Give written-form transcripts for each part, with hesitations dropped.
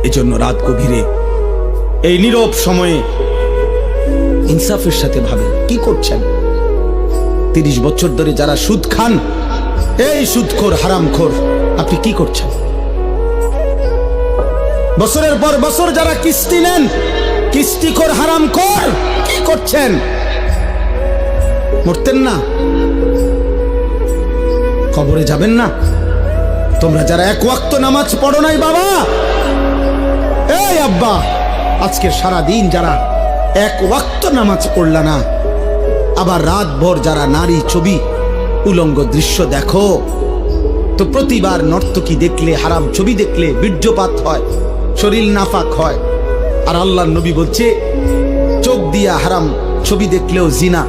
এজন্য রাত গভীরে এই নীরব সময়ে ইনসাফের সাথে ভাবেন কি করছেন। 30 বছর ধরে যারা সুদ খান, এই সুদখোর হারামখোর, আপনি কি করছেন? বছরের পর বছর যারা কিস্তি নেন, কিস্তিখোর হারামখোর, কি করছেন? মরতেন না? কবরে যাবেন না? তোমরা যারা এক ওয়াক্ত নামাজ পড়ো নাই বাবা, এই আব্বা, আজকে সারা দিন যারা এক ওয়াক্ত নামাজ পড়লা না, আবার রাত ভর যারা নারী ছবি উলঙ্গ দৃশ্য দেখো, তো প্রতিবার নর্তকী দেখলে, হারাম ছবি দেখলে বীর্যপাত হয়, শরীর নাফাক হয়। আর আল্লাহর নবী বলছে চোখ দিয়া হারাম ছবি দেখলেও জিনা,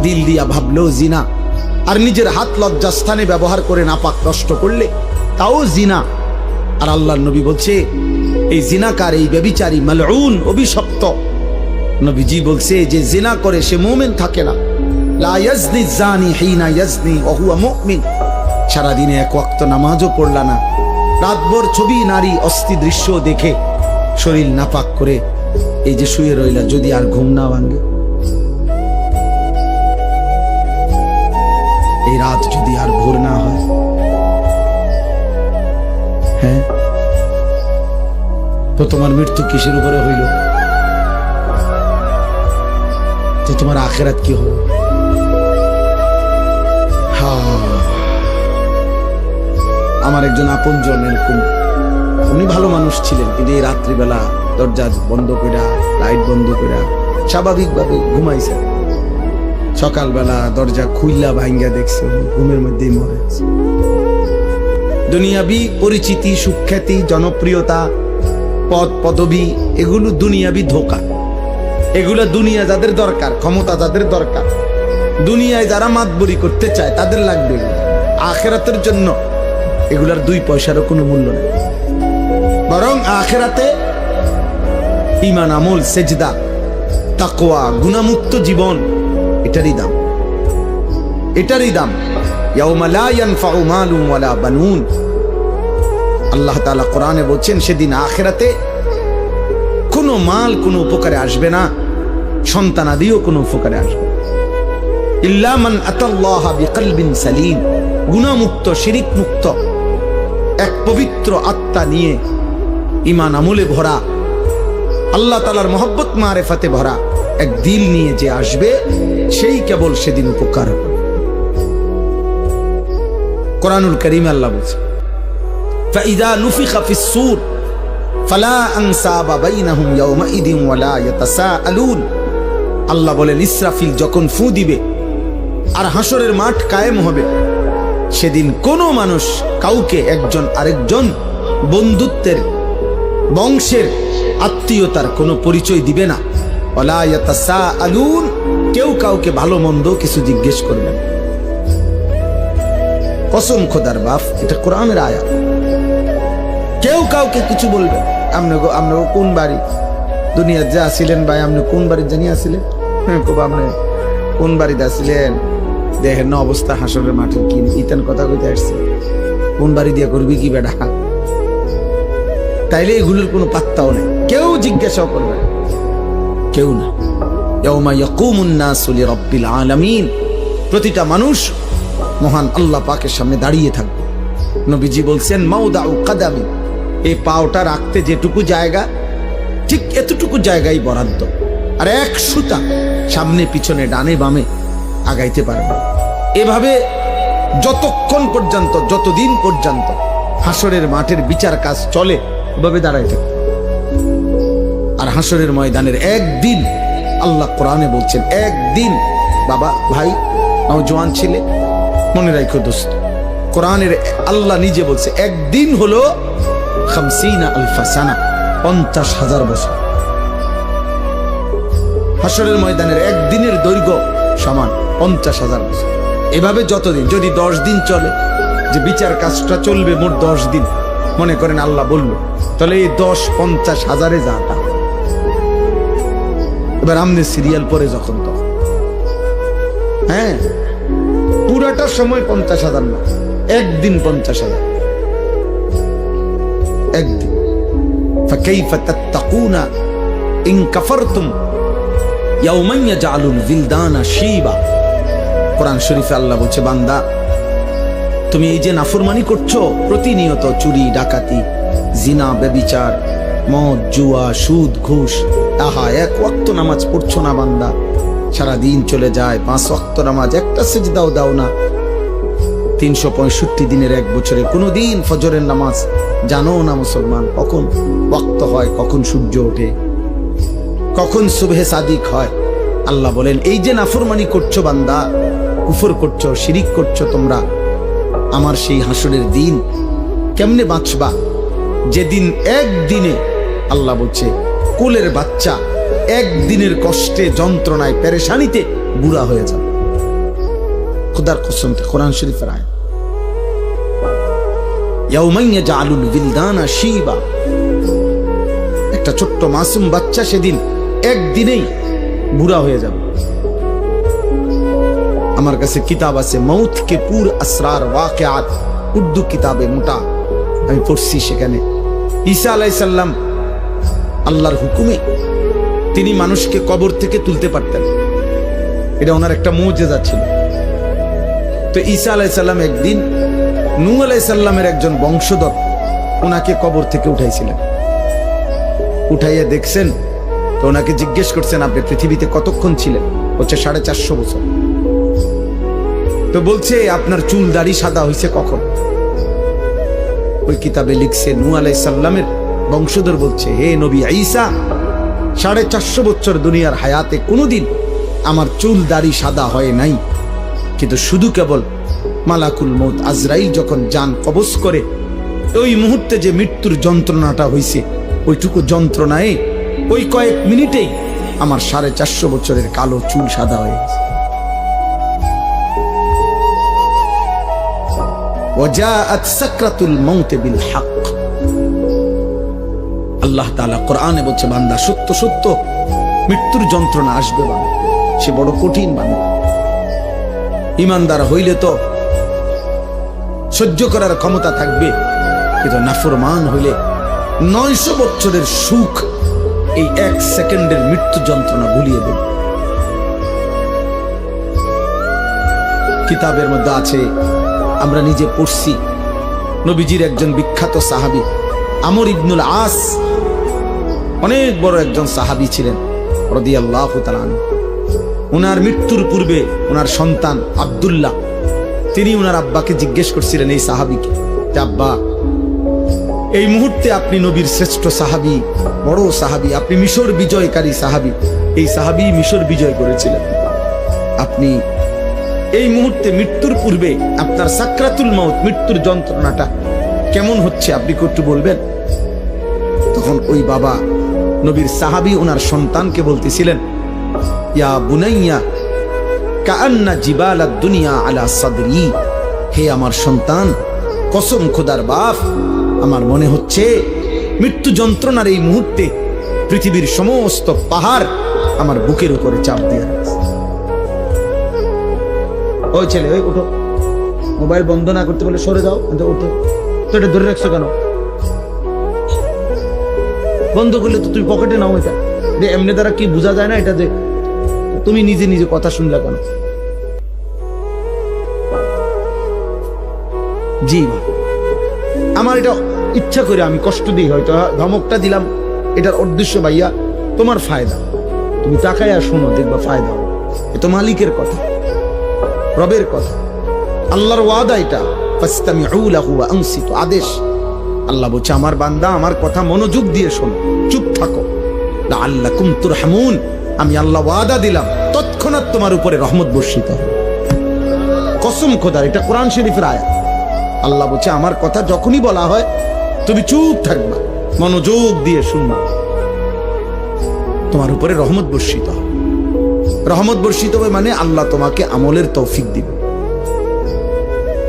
দিল দিয়া ভাবলেও জিনা, আর নিজের হাত লজ্জাস্থানে ব্যবহার করে নাপাক নষ্ট করলে তাও জিনা। আর আল্লাহর নবী বলছে এই জিনাকার, এই ব্যভিচারী, মালউন, অভিশপ্ত। নবীজি বলছে যে জিনা করে সে মুমিন থাকে না। লা ইয়াজনি জানি হিনা ইয়াজনি ওয়া হুয়া মুমিন। সারাদিনে এক ওয়াক্ত নামাজও পড়লা না, রাতভর ছবি নারী অস্থি দৃশ্য দেখে শরীর নাপাক করে এই যে শুয়ে রইলা, যদি আর ঘুম না ভাঙে, এই রাত যদি আর ভোর না হয়, হ্যাঁ, তো তোমার মৃত্যু কিসের উপরে হইল? তো তোমার আখিরাত কি হবে? আমার একজন আপনজন এরকম, উনি ভালো মানুষ ছিলেন, কিন্তু এই রাত্রিবেলা দরজা বন্ধ করে, লাইট বন্ধ করে স্বাভাবিকভাবে ঘুমাইছে। সকালবেলা দরজা খুইলা ভাঙ্গা দেখছে ঘুমের মধ্যেই মরে আছে। দুনিয়াবি পরিচিতি, সুখ্যাতি, জনপ্রিয়তা, পদ পদবি, এগুলো দুনিয়াবি ধোঁকা। এগুলো দুনিয়া যাদের দরকার, ক্ষমতা যাদের দরকার, দুনিয়ায় যারা মাতবরি করতে চায় তাদের লাগবে। আখিরাতের জন্য এগুলার 2 পয়সারও কোনো মূল্য নেই। বরং আখিরাতে ঈমান, আমল, সেজদা, তাকওয়া, গুনাহমুক্ত জীবন, এটারই দাম, এটারই দাম। ইয়াউমা লা ইয়ানফাউ মালুন ওয়ালা বানুন। আল্লাহ তাআলা কোরআনে বলছেন সেদিন আখিরাতে কোনো মাল কোনো উপকারে আসবে না, সন্তানাদিও কোনো উপকারে আসবে না। ইল্লা মান আতাল্লাহা বিকলবিন সালিম। গুনাহমুক্ত, শিরিক মুক্ত, এক পবিত্র আত্মা নিয়ে, ঈমান আমলে ভরা, আল্লাহ তাআলার মহব্বত মারেফাতে ভরা এক দিল নিয়ে যে আসবে, সেই কেবল সেদিন উপকার হবে। কোরআনুল কারীমে আল্লাহ বলছে ফাইযা নুফিখা ফিস সূর ফালা আনসাবা বাইনাহুম ইয়াওমাইদিন ওয়ালা ইয়াতাসাআলুন। আল্লাহ বলেন ইসরাফিল যখন ফু দিবে আর হাসরের মাঠ কায়েম হবে, সেদিন কোনো মানুষ কাউকে একজন আরেকজন বন্ধুত্বের, বংশের, আত্মীয়তার কোনো পরিচয় দিবে না। ওয়ালা ইয়াতাসাআলুন, কেউ কাউকে ভালো মন্দ কিছু জিজ্ঞেস করবে না। কসম খোদার বাপ, এটা কোরআনের আয়াত। কেউ কাউকে কিছু বলবে। আপনি কোন বাড়ি দুনিয়া যা আসিলেন ভাই, আপনি কোন বাড়ি জানি আসিলেন? হ্যাঁ, আপনি কোন বাড়িতে আসিলেন? দেখেন না অবস্থা হাসরের মাঠের, কি ইতান কথা কইতে আসছে, কোন বাড়ি দিয়ে করবি কি বেড়া? তাইলে এগুলোর কোনো পাত্তাও নেই, কেউ জিজ্ঞাসাও করবে না, কেউ না। ইয়াউমা ইয়াকুমুন নাসু লিরাব্বিল আলামিন। প্রতিটা মানুষ মহান আল্লাহ পাকের সামনে দাঁড়িয়ে থাকবে। নবীজি বলছেন মাউদাউ কাদামি, এই পাওটা রাখতে যেটুকু জায়গা, ঠিক এতটুকু জায়গায় বরাদ্দ, আর এক সুতা সামনে পিছনে ডানে বামে আগাইতে পারবে। এভাবে যতক্ষণ পর্যন্ত, যতদিন পর্যন্ত হাসরের মাঠের বিচার কাজ চলে, এভাবে দাঁড়াই থাকবে। আর হাসরের ময়দানের একদিন, আল্লাহ কোরআনে বলছেন একদিন, বাবা ভাই নওজোয়ান ছেলে মনে রাখো দোস্ত, কোরআনের আল্লাহ নিজে বলছে একদিন হলো 50,000 সানা, 50,000 বছর। হাসরের ময়দানের একদিনের দৈর্ঘ্য সমান 50,000 বছর। এভাবে যতদিন, যদি 10 দিন চলে, যে বিচার কাজটা চলবে মোট 10 দিন, মনে করেন আল্লাহ বলল, তাহলে এই 10 50,000-এ যাটা। এবার আমনে সিরিয়াল পরে যখন তখন, হ্যাঁ, পুরাটা সময় 50,000 না, একদিন 50,000, একদিন। ফাকাইফা তাত্তাকুনা ইন কাফারতুম ইয়াওমান ইয়াজআলুল বিলদানা শিবা। কোরআন শরীফে আল্লাহ বলছে, বান্দা তুমি এই যে নাফরমানি করছো, প্রতিনিয়ত চুরি ডাকাতি, জিনা, ব্যভিচার, মদ, জুয়া, সুদ, ঘুষ, আহা এক ওয়াক্ত নামাজ পড়ছো না বান্দা, সারা দিন চলে যায় 5 ওয়াক্ত নামাজ, একটা সিজদাও দাও না, 365 দিনের এক বছরে কোনোদিন ফজরের নামাজ জানো না মুসলমান, কখন ওয়াক্ত হয়, কখন সূর্য ওঠে, কখন সুবহে সাদিক হয়। আল্লাহ বলেন, এই যে নাফরমানি করছো বান্দা, কুফর করছো, শিরিক করছো তোমরা, আমার সেই হাসরের দিন কেমনে বাঁচবা, যেদিন একদিনে আল্লাহ বলছে কোলের বাচ্চা একদিনের কষ্টে, যন্ত্রণায়, পেরেশানিতে বুড়া হয়ে যাবে। খোদার কসম, কোরআন শরীফের আয়াত। ইয়াউমান ইয়াজআলুল বিলদানা শিবা, একটা ছোট্ট মাসুম বাচ্চা সেদিন একদিনেই বুড়া হয়ে যাবে। আমার কাছে কিতাব আছে, মৌত কে পুর আসরার ওয়াকিয়াত, উর্দু কিতাবে মোটা, আমি পড়ছি। সেখানে ঈসা আলাইহিস সালাম আল্লাহর হুকুমে তিনি মানুষকে কবর থেকে তুলতে পারতেন, এটা ওনার একটা মুজিজা ছিল। তো ঈসা আলাইহিস সালাম একদিন নূহ আলাইহিস সালামের একজন বংশধর ওনাকে কবর থেকে উঠাইছিলেন। উঠাইয়া দেখছেন, তো ওনাকে জিজ্ঞেস করছেন, আপনি পৃথিবীতে কতক্ষণ ছিলেন? বলছে 450 বছর। তো বলছে, আপনার চুল দাড়ি সাদা হয়েছে কখন? ওই কিতাবে লিখছে, নূহ আলাইহিস সালামের বংশধর বলছে, হে নবী ঈসা, 450 বছর দুনিয়ার হায়াতে কোনোদিন আমার চুল দাড়ি সাদা হয় নাই, কিন্তু শুধু কেবল মালাকুল মউত আজরাইল যখন জান কবজ করে, ওই মুহূর্তে যে মৃত্যুর যন্ত্রণাটা হয়েছে, ওইটুকু যন্ত্রণায় ওই কয়েক মিনিটেই আমার 450 বছরের কালো চুল সাদা হয়ে গেছে। ওয়াজাআত সাকরাতুল মাউত বিল হক। আল্লাহ তাআলা কোরআনে বলছে, বান্দা সত্য সত্য মৃত্যুর যন্ত্রণা আসবে, বান্দা সে বড় কঠিন বান্দা। ঈমানদার হইলে তো সহ্য করার ক্ষমতা থাকবে, কিন্তু নাফরমান হইলে 900 বছরের সুখ এই 1 সেকেন্ডের মৃত্যু যন্ত্রণা ভুলিয়ে দেবে। কিতাবের মধ্যে আছে, আমরা নিজে পড়ছি, নবীজির একজন বিখ্যাত সাহাবী আমর ইবনুল আস, অনেক বড় একজন সাহাবী ছিলেন রাদিয়াল্লাহু তাআলা আনহু। ওনার মৃত্যুর পূর্বে ওনার সন্তান আব্দুল্লাহ, তিনি ওনার আব্বাকে জিজ্ঞেস করছিলেন, এই সাহাবীকে, যে আব্বা, এই মুহূর্তে আপনি নবীর শ্রেষ্ঠ সাহাবী, বড় সাহাবী, আপনি মিশর বিজয়কারী সাহাবী, এই সাহাবী মিশর বিজয় করেছিলেন, আপনি এই মুহূর্তে মৃত্যুর পূর্বে আপনার সাকরাতুল মাউত, মৃত্যুর যন্ত্রণাটা কেমন হচ্ছে, আপনি একটু বলবেন? তখন ওই বাবা নবীর সাহাবী ওনার সন্তানকে বলতেছিলেন, ইয়া বুনাইয়া কাআন্না জিবালাদ দুনিয়া আলা সাদরি, হে আমার সন্তান, কসম খোদার বাপ, আমার মনে হচ্ছে মৃত্যু যন্ত্রণার এই মুহূর্তে পৃথিবীর সমস্ত পাহাড় আমার বুকের উপরে চাপ দিয়ে আছে। ওই ছেলে, ওই উঠো, মোবাইল বন্ধ না করতে বলে সরে যাও, উঠো। তো এটা ধরে রাখছো কেন? বন্ধ করলে তো তুই পকেটে নাও, এটা এমনি দ্বারা কি বোঝা যায় না এটা, যে তুমি নিজে নিজে কথা শুনলে কেন? জি আমার এটা ইচ্ছা করে আমি কষ্ট দিই, হয়তো ধমকটা দিলাম, এটার উদ্দেশ্য ভাইয়া তোমার ফায়দা, তুমি তাকায় আর শোনো, দেখবা ফায়দা হবে। এ তো মালিকের কথা, রবের কথা, আল্লাহর ওয়াদা, এটা ফাসতামিউ লাহু ওয়া আনসিতু, আদেশ। আল্লাহ বলছে, আমার বান্দা আমার কথা মনোযোগ দিয়ে শোনো, চুপ থাকো, লাআল্লাকুম তুরহামুন, আমি আল্লাহ ওয়াদা দিলাম তৎক্ষণাৎ তোমার উপরে রহমত বর্ষিত হবে। কসম খোদার, এটা কোরআন শরীফের আয়াত। আল্লাহ বলছে, আমার কথা যখনই বলা হয় তুমি চুপ থাকবা, মনোযোগ দিয়ে শুনবা, তোমার উপরে রহমত বর্ষিত হবে। রহমত বর্ষিত হবে মানে আল্লাহ তোমাকে আমলের তৌফিক দিবে,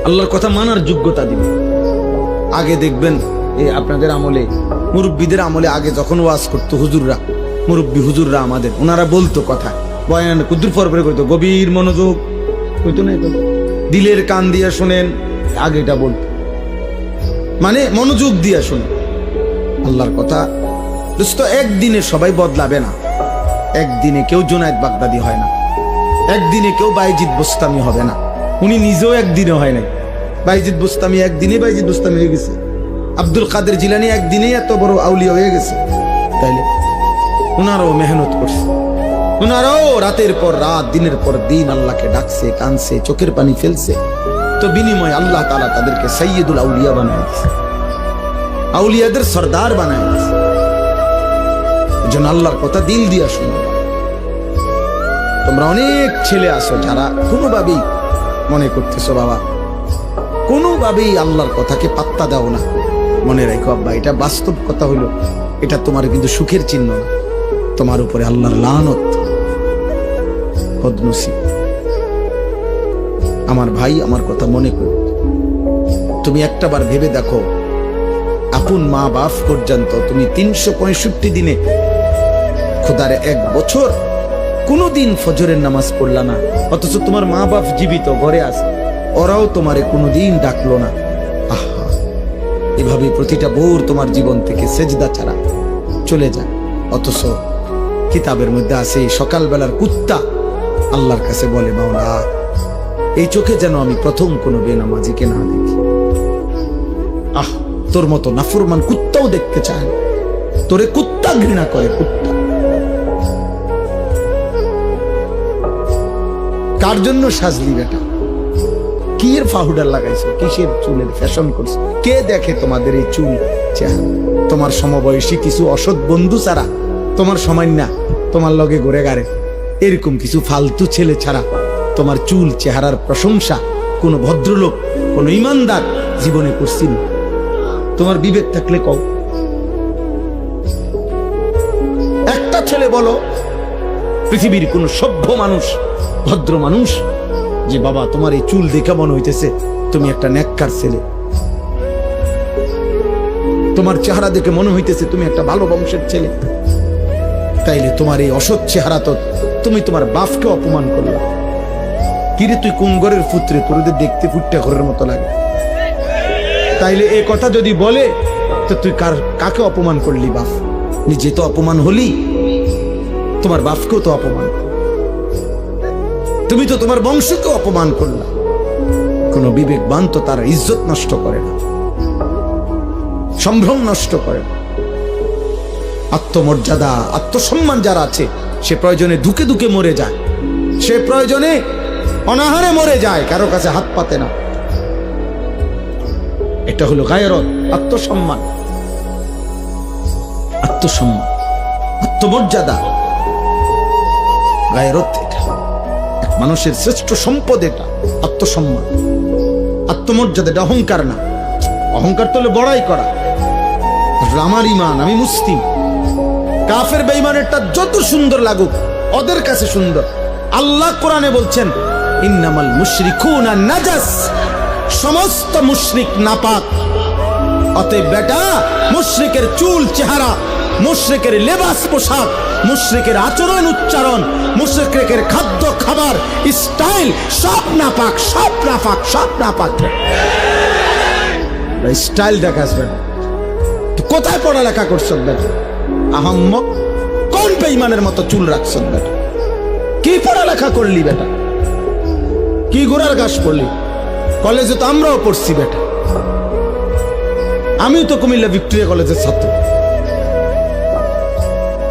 আল্লাহর কথা মানার যোগ্যতা দিবে। আগে দেখবেন এই আপনাদের আমলে, মুরব্বীদের আমলে, আগে যখন ওয়াজ করতো হুজুররা, মুরব্বী হুজুররা আমাদের, ওনারা বলতো কথা, বয়ান কুদ্দুর পরে করতো, গভীর মনোযোগ হইতো না, দিলের কান দিয়ে শোনেন, আগে এটা বলতো, মানে মনোযোগ দিয়ে শোনেন, আল্লাহর কথা দোস্ত, একদিনে সবাই বদলাবে না। একদিনে কেউ জুনায়েদ বাগদাদি হয় না, একদিনে কেউ বাইজিদ বোস্তামি হবে না। উনি নিজেও একদিনে হয় নাই। বাইজিদ বোস্তামি একদিনে বাইজিদ বোস্তামি হয়ে গেছে। আব্দুল কাদের জিলানী একদিনেই এত বড় আউলিয়া হয়ে গেছে। তাইলে ওনারাও মেহনত করছে, ওনারাও রাতের পর রাত, দিনের পর দিন আল্লাহকে ডাকছে, কানছে, চোখের পানি ফেলছে। তো বিনিময় আল্লাহ তাআলা তাদেরকে সাইয়্যিদুল আউলিয়া বানায় দিয়েছে, আউলিয়াদের সর্দার বানায় দিয়েছে। এজন্য আল্লাহর কথা দিল দিয়া শুনবে। তোমরা অনেক ছেলে আছো যারা কোনোভাবেই মনে করতেছো বাবা, কোনোভাবেই আল্লাহর কথাকে পাত্তা দাও না। মনে রাখো আব্বা, এটা বাস্তব কথা হইলো, এটা তোমার কিন্তু সুখের চিহ্ন না, তোমার উপরে আল্লাহর লানত, বদনসিব। আমার ভাই, আমার কথা মনে করো। তুমি একটাবার ভেবে দেখো, আপন মা বাপ পর্যন্ত তুমি 365 দিনে, খোদারে 1 বছর কোনোদিন ফজরের নামাজ পড়লা না, অথচ তোমার মা বাপ জীবিত ঘরে আছে, ওরাও তোমারে কোনোদিন ডাকলো না। আহা, এভাবে প্রতিটা ভোর তোমার জীবন থেকে সেজদা ছাড়া চলে যায়। অথচ কিতাবের মধ্যে আছে সকালবেলার কুত্তা আল্লাহর কাছে বলে, মাওলা এই চোখে যেন আমি প্রথম কোনো বেনামাজিকে না দেখি। আহ, তোর মতো নাফরমান কুত্তাও দেখতে চায় না, তোরে কুত্তা ঘৃণা করে, কুত্তা। কার জন্য সাজলি বেটা? কি এর পাউডার লাগাইছো? কিসের চুলের ফ্যাশন করছো? কে দেখে তোমাদের এই চুল চেহারা? তোমার সমবয়সী কিছু অসৎ বন্ধু ছাড়া, তোমার সময় না, তোমার লগে ঘুরে গাড়ে এরকম কিছু ফালতু ছেলে ছাড়া তোমার চুল চেহারার প্রশংসা কোনো ভদ্রলোক, কোনো ইমানদার জীবনে করছি না। তোমার বিবেক থাকলে কও, একটা ছেলে বলো পৃথিবীর কোন সভ্য মানুষ, ভদ্র মানুষ, যে বাবা তোমার এই চুল দেখে মনে হইতেছে তুমি একটা নেককার ছেলে, তোমার চেহারা দেখে মনে হইতেছে তুমি একটা ভালো বংশের ছেলে। তাইলে তোমার এই অসৎ চেহারা তো তুমি তোমার বাপকে অপমান করলা। কিরে তুই কোন ঘরের পুত্রে, তোরদের দেখতে ফুটটা ঘরের মতো লাগে। তাইলে এই কথা যদি বলে তো তুই কাকে অপমান করলি? বাপ নিজে তো অপমান হলি, তোমার বাপকেও তো অপমান, তুমি তো তোমার বংশকে অপমান করলা। কোন বিবেকবান তো তার ইজ্জত নষ্ট করে না, সম্ভ্রম নষ্ট করে না। আত্মমর্যাদা, আত্মসম্মান যারা আছে, সে প্রয়োজনে ধুকে ধুকে মরে যায়, সে প্রয়োজনে অনাহারে মরে যায়, কারো কাছে হাত পাতে না। এটা হলো গায়রত, আত্মসম্মান, আত্মসম্মান, আত্মমর্যাদা, গায়রত। এটা এক মানুষের শ্রেষ্ঠ সম্পদ, এটা আত্মসম্মান, আত্মমর্যাদা। এটা অহংকার না। অহংকার তো হলো বড়াই করা, আমার ইমান, আমি মুসলিম। কাফের বেঈমানেরটা যত সুন্দর লাগুক, ওদের কাছে সুন্দর। আল্লাহ কোরআনে বলছেন, ইন্নামাল মুশরিকুনা নাজাস, সমস্ত মুশরিক নাপাক। অতএব বেটা, মুশরিকের চুল চেহারা, মুশরিকের লেবাস পোশাক, মুশরিকের আচরণ উচ্চারণ, মুশরিকের খাদ্য খাবার স্টাইল সব নাপাক, সব নাপাক, সব নাপাক। স্টাইল দেখাস বেটা, তুই কোথায় পড়ালেখা করছ বেটা? আহাম্মক, কোন বেঈমানের মতো চুল রাখছ বেটা? কি পড়ালেখা করলি বেটা? কি গোড়ার ঘাস পড়লি? কলেজে তো আমরাও পড়ছি বেটা। আমি তো কুমিল্লা ভিক্টোরিয়া কলেজের ছাত্র,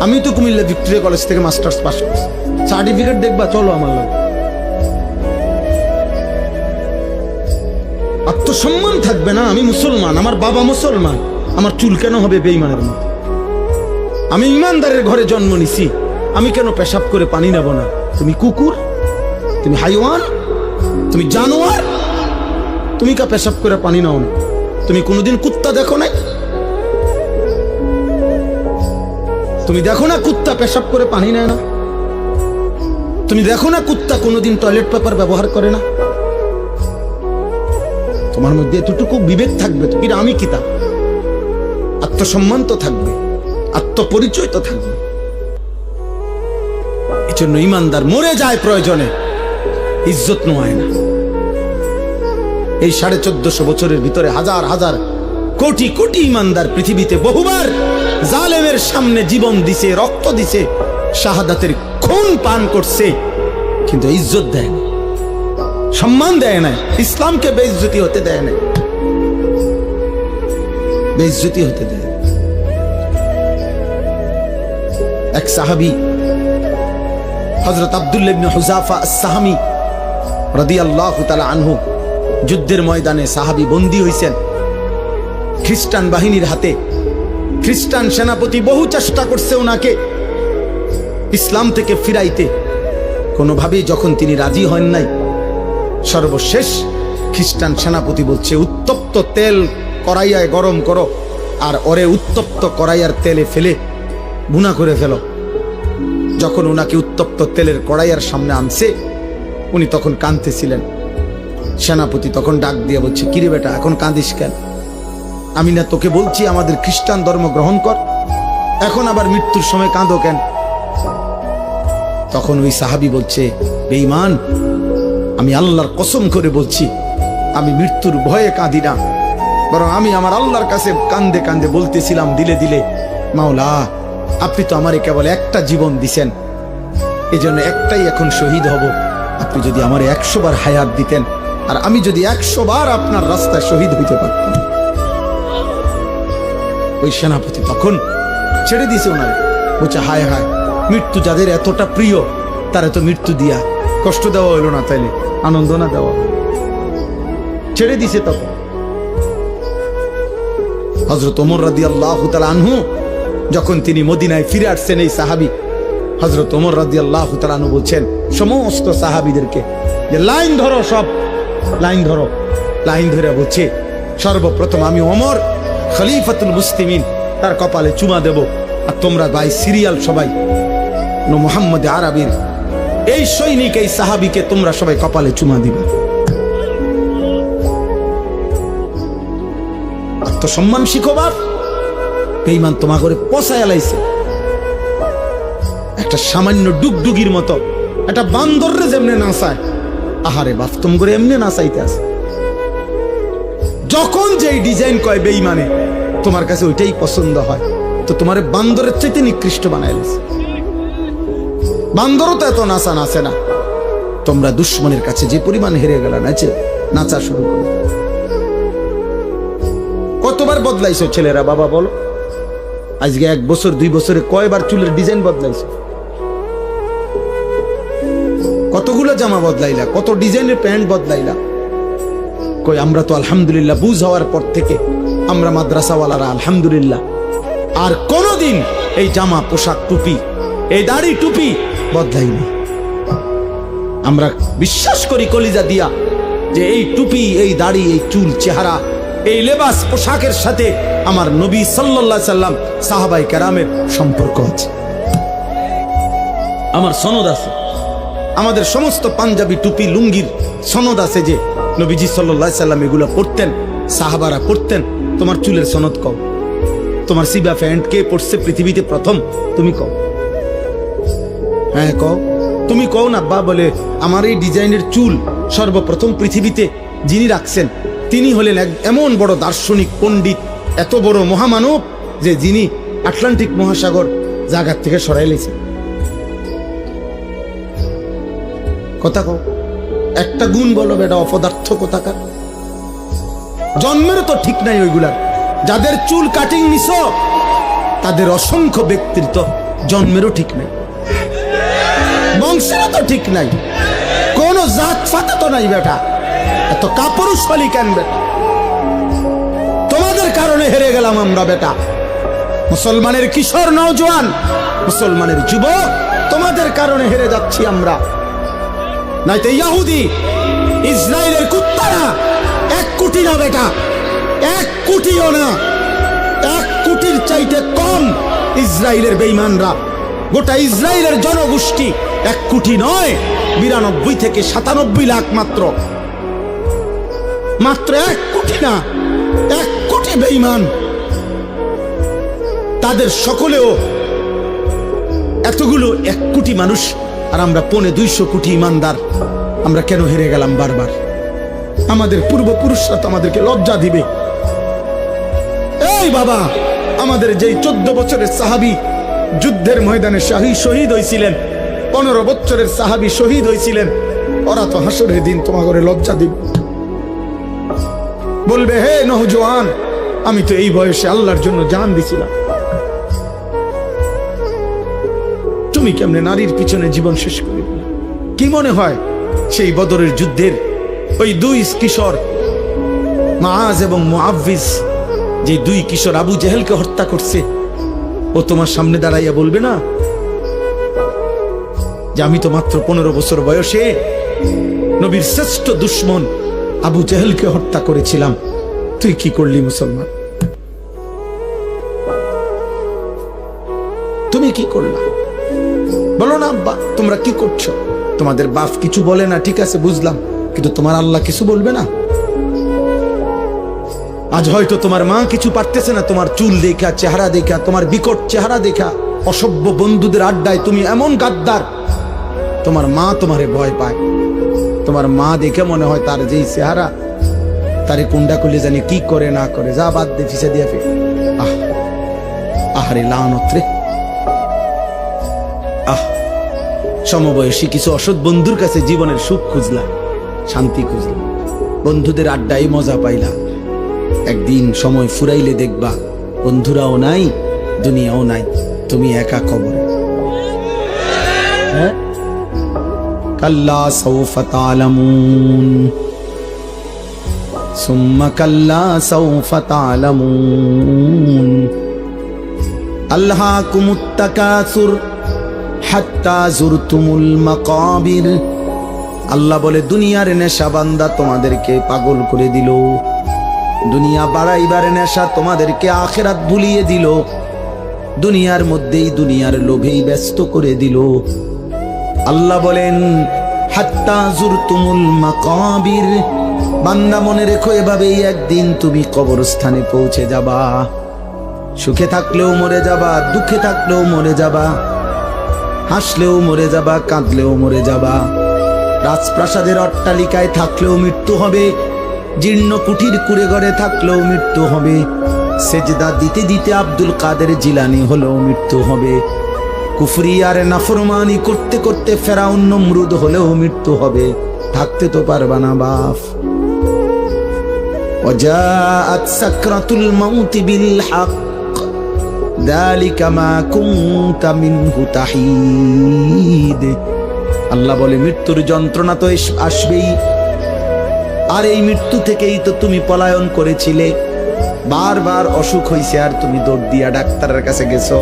আমি তো কুমিল্লা ভিক্টোরিয়া কলেজ থেকে মাস্টার্স পাস করছি। সার্টিফিকেট দেখবা, চলো আমার লোক। আত্মসম্মান থাকবে না? আমি মুসলমান, আমার বাবা মুসলমান, আমার চুল কেন হবে বেঈমানের মতো? আমি ইমানদারের ঘরে জন্ম নিছি, আমি কেন পেশাব করে পানি নেব না? তুমি কুকুর, তুমি হাইওয়ান, তুমি জানোয়ার, তুমি কা পেশাব করে পানি নাও না? তুমি কোনোদিন কুত্তা দেখো নাই? তুমি দেখো না কুত্তা পেশাব করে পানি নেয় না? তুমি দেখো না কুত্তা কোনোদিন টয়লেট পেপার ব্যবহার করে না? তোমার মধ্যে এতটুকু বিবেক থাকবে তো, কিন্তু আমি কিতা, আত্মসম্মান তো থাকবে, আত্মপরিচয় তো থাকবে। এই জন্য ইমানদার মরে যায় প্রয়োজনে, ইজ্জত নোয়ায় না। এই 1450 বছরের ভিতরে হাজার হাজার কোটি কোটি ইমানদার পৃথিবীতে বহুবার জালেমের সামনে জীবন দিছে, রক্ত দিছে, শাহাদাতের খুন পান করছে, কিন্তু ইজ্জত দেয় না, সম্মান দেয় না, ইসলামকে বেইজ্জতি হতে দেয় না, বেইজ্জতি হতে দেয়। এক সাহাবী হযরত আব্দুল্লাহ ইবনে হুযাফা আস-সাহমি রাদিয়াল্লাহু তাআলা আনহু, যুদ্ধের ময়দানে সাহাবী বন্দী হইছেন খ্রিস্টান বাহিনীর হাতে। খ্রিস্টান সেনাপতি বহু চেষ্টা করছে ওনাকে ইসলাম থেকে ফিরাইতে, কোনোভাবেই যখন তিনি রাজি হন নাই, সর্বশেষ খ্রিস্টান সেনাপতি বলছে, উত্তপ্ত তেল কড়াইয়ায় গরম করো, আর ওরে উত্তপ্ত কড়াইয়ার তেলে ফেলে ভুনা করে ফেলো। যখন উনাকে উত্তপ্ত তেলের কড়াইয়ার সামনে আনছে, উনি তখন কাঁদতেছিলেন। সেনাপতি তখন ডাক দিয়ে বলছে, কিরে বেটা, এখন কাঁদিস কেন? আমি না তোকে বলছি আমাদের খ্রিস্টান ধর্ম গ্রহণ কর, এখন আবার মৃত্যুর সময় কাঁদো কেন? তখন ওই সাহাবী বলছে, বেঈমান, আমি আল্লাহর কসম করে বলছি, আমি মৃত্যুর ভয়ে কাঁদি না, বরং আমি আমার আল্লাহর কাছে কান্দে কান্দে বলতেছিলাম দিলে দিলে, মাওলা, আপনি তো আমারে কেবল একটা জীবন দিছেন, এজন্য একটাই এখন শহীদ হব। আপনি যদি আমারে 100 বার হায়াত দিতেন, আর আমি যদি 100 বার আপনার রাস্তায় শহীদ হইতে পারতাম। ওই সেনাপতি তখন ছেড়ে দিয়েছে ওনারে, বলছে, হায় হায়, মৃত্যু যাদের এতটা প্রিয়, তারা তো মৃত্যু দিয়া কষ্ট দেওয়া হইল না, তাইলে আনন্দ না দেওয়া, ছেড়ে দিছে। তখন হযরত ওমর রাদিয়াল্লাহু তাআলা আনহু যখন তিনি মদিনায় ফিরে আসছেন, এই সাহাবী হযরত ওমর রাদিয়াল্লাহু তাআলা আনহু বলছেন সমস্ত সাহাবীদেরকে যে লাইন ধরো, সব লাইন ধরো। লাইন ধরে বলছে, সর্বপ্রথম আমি ওমর খলিফাতুল মুসলিমিন, তার কপালে চুমা দেব, আর তোমরা ভাই সিরিয়াল সবাই মুহাম্মদ আরবির এই সৈনিক, এই সাহাবীকে তোমরা সবাই কপালে চুমা দিবে। আত্মসম্মান শিখো বাপ, বেঈমান তোমা করে পচায় লাইছে। একটা সামান্য ডুগডুগির মতো একটা বান্দররে যেমনে নাচায়, আহারে বাপ, তোম করে এমনি নাচাইতে আছে। যখন যেই ডিজাইন কয় বেঈমানে, তোমার কাছে ওইটাই পছন্দ হয়, তো তোমারে বান্দরের চাইতে নিকৃষ্ট বানায় লাইছে। বান্দরও তো এত নাচা নাচে না। তোমরা দুশ্মনের কাছে যে পরিমাণ হেরে গেল, নাচা শুরু করে। কতবার বদলাইছো ছেলেরা বাবা বলো? আজকে 1 বছর 2 বছরে কয়বার চুলের ডিজাইন বদলাইছো? কতগুলো জামা বদলাইলা, কত ডিজাইনের প্যান্ট বদলাইলা? কই আমরা তো আলহামদুলিল্লাহ বুঝ হওয়ার পর থেকে আমরা মাদ্রাসাওয়ালারা আলহামদুলিল্লাহ আর কোনোদিন এই জামা, পোশাক, টুপি, এই দাড়ি টুপি বদলাইনি। আমরা বিশ্বাস করি কলিজা দিয়া যে এই টুপি, এই দাড়ি, এই চুল, চেহারা, এই লেবাস, পোশাকের সাথে আমার নবী সাল্লাল্লাহু আলাইহি সাল্লাম, সাহাবায়ে কেরামের সম্পর্ক আছে, আমার সনদ আছে। আমাদের সমস্ত পাঞ্জাবি, টুপি, লুঙ্গির সনদ আছে যে নবীজি সাল্লাল্লাহু আলাইহি সাল্লাম এগুলো পরতেন, সাহাবারা পরতেন। তোমার চুলের সনদ কও, তোমার সিবা প্যান্ট কে পরছে পৃথিবীতে প্রথম, তুমি কও। হ্যাঁ কও, তুমি কও না বা বলে আমার এই ডিজাইনের চুল সর্বপ্রথম পৃথিবীতে যিনি রাখছেন, তিনি হলেন এমন বড় দার্শনিক, পণ্ডিত, এত বড় মহামানব যে যিনি আটলান্টিক মহাসাগর জায়গার থেকে সরাই লেছেন। কথা কও, একটা গুণ বলো বেটা, অপদার্থ কোথাকার। জন্মেরও তো ঠিক নাই ওইগুলার। যাদের চুল কাটিং নিছ তাদের অসংখ্য ব্যক্তিত্ব জন্মেরও ঠিক নাই, বংশেরও তো ঠিক নাই, কোন জাত ফাতে তো নাই বেটা। এত কাপুরুষালী কেন বেটা? তোমাদের কারণে হেরে গেলাম আমরা বেটা। মুসলমানের কিশোর, নওজোয়ান, মুসলমানের যুবক, তোমাদের কারণে হেরে যাচ্ছি আমরা। নাইতে ইহুদি, ইসরায়েলের কুত্তারা 1 কোটি না বেটা, 1 কোটিও না, 1 কোটির চাইতে কম ইসরায়েলের বেঈমানরা। গোটা ইসরায়েলের জনগোষ্ঠী 1 কোটি নয়, 92 থেকে 97 লাখ মাত্র, মাত্র 1 কোটি না, 1 কোটি বেঈমান। তাদের সকলেও এতগুলো 1 কোটি মানুষ, আর আমরা 250 কোটি ইমানদার। আমরা কেন হেরে গেলাম বারবার? আমাদের পূর্বপুরুষরা তো আমাদেরকে লজ্জা দিবে। এই বাবা, আমাদের যেই 14 বছরের সাহাবী যুদ্ধের ময়দানে শহীদ হয়েছিলেন, 15 বছরের সাহাবী শহীদ হয়েছিলেন, ওরা তো হাসরের দিন তোমাকে লজ্জা দিবে, বলবে হে নওজোয়ান, আমি তো এই বয়সে আল্লাহর জন্য জান দিছিলাম, তুমি কেমনে নারীর পিছনে জীবন শেষ করে দিলে? কি মনে হয় সেই বদরের যুদ্ধের ওই 2 কিশোর মাআজ এবং মুআওয়িজ, যে 2 কিশোর আবু জেহেলকে হত্যা করছে, ও তোমার সামনে দাঁড়াইয়া বলবে না যে আমি তো মাত্র 15 বছর বয়সে নবীর শ্রেষ্ঠ দুশমন আবু জেহেলকে হত্যা করেছিলাম, তুই কি করলি মুসলমান? তুমি কি করলা? বলো না আব্বা তোমরা কি করছো? তোমাদের বাপ কিছু বলে না, ঠিক আছে বুঝলাম, কিন্তু তোমার আল্লাহ কিছু বলবে না? আজ হয়তো তোমার মা কিছু পারতেছে না, তোমার চুল দেখা, চেহারা দেখা, তোমার বিকট চেহারা দেখা, অসভ্য বন্ধুদের আড্ডায় তুমি এমন গাদ্দার, তোমার মা তোমারে ভয় পায়। তোমার মা দেখে মনে হয় তার যেই চেহারা, তারে কুন্ডা করলে জানি কি করে না করে, যা বাদ দে, ফিসে দিয়ে ফের। আহারে লানত রে। সমবয়সী কিছু অসৎ বন্ধুর কাছে জীবনের সুখ খুঁজলাম, শান্তি খুঁজলাম, বন্ধুদের আড্ডায় মজা পাইলা, একদিন সময় ফুরাইলে দেখবা বন্ধুরাও নাই, দুনিয়াও নাই, তুমি একা কবরে। কাল্লা সাউফা তা'লামুন সুম্মা কাল্লা সাউফা তা'লামুন আলহাকুমুত তাকাসুর হাত্তা যুরতুমুল মাকাবির। আল্লাহ বলে দুনিয়ার নেশা বান্দা তোমাদেরকে পাগল করে দিল, দুনিয়া বাড়াইবার নেশা তোমাদেরকে আখিরাত ভুলিয়ে দিল, দুনিয়ার মধ্যেই দুনিয়ার লোভেই ব্যস্ত করে দিল। আল্লাহ বলেন হাত্তা যুরতুমুল মাকাবির, বান্দা মনে রেখো এভাবেই একদিন তুমি কবরস্থানে পৌঁছে যাবা। সুখে থাকলেও মরে যাবা, দুঃখে থাকলেও মরে যাবা, হাসলেও মরে যাবা, কাঁদলেও মরে যাবা। রাজপ্রাসাদের অট্টালিকায় থাকলেও মৃত্যু হবে, জীর্ণ কুঠির কুড়ে ঘরে থাকলেও মৃত্যু হবে, সেজদা দিতে দিতে আব্দুল কাদের জিলানী হলেও মৃত্যু হবে, কুফরি আর নাফরমানি করতে করতে ফেরাউন নমরুদ হলেও মৃত্যু হবে, থাকতে তো পারবা না বাপ। ওয়াজাআত সাকরাতুল মাউতি বিল হক যালিকা মা কুনতা মিনহু তাহিদ। আল্লাহ বলে মৃত্যুর যন্ত্রণা তো আসবেই, আর এই মৃত্যু থেকেই তো তুমি পলায়ন করেছিলে। বারবার অসুখ হইছে আর তুমি দৌড় দিয়া ডাক্তারের কাছে গেছো,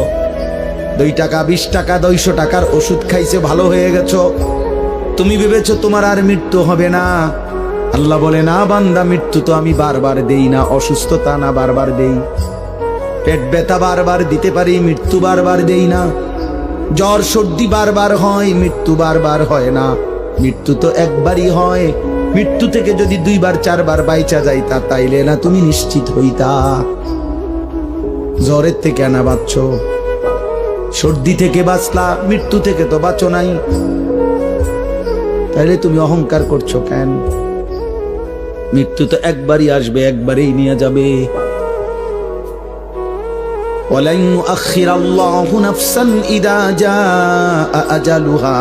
2 টাকা 20 টাকা 200 টাকার ওষুধ খাইছে, ভালো হয়ে গেছো, তুমি ভেবেছো তোমার আর মৃত্যু হবে না। আল্লাহ বলে না বান্দা, মৃত্যু তো আমি বারবার দেই না, অসুস্থতা না বারবার দেই, পেট ব্যথা বারবার দিতে পারি, মৃত্যু বারবার দেই না, জ্বর সর্দি বারবার হয়, মৃত্যু বারবার হয় না, মৃত্যু তো একবারই হয়। মৃত্যু থেকে যদি 2 বার 4 বার বাইচা যাইতা তাইলে না তুমি নিশ্চিত হইতা। জ্বরের থেকে না বাঁচছো, সর্দি থেকে বাঁচলা, মৃত্যু থেকে তো বাঁচো নাই, তাইলে তুমি অহংকার করছো কেন? মৃত্যু তো একবারই আসবে, একবারই নিয়ে যাবে। ওয়ালান ইউআখিরাল্লাহু নাফসান ইযা জাআ আজালুহা।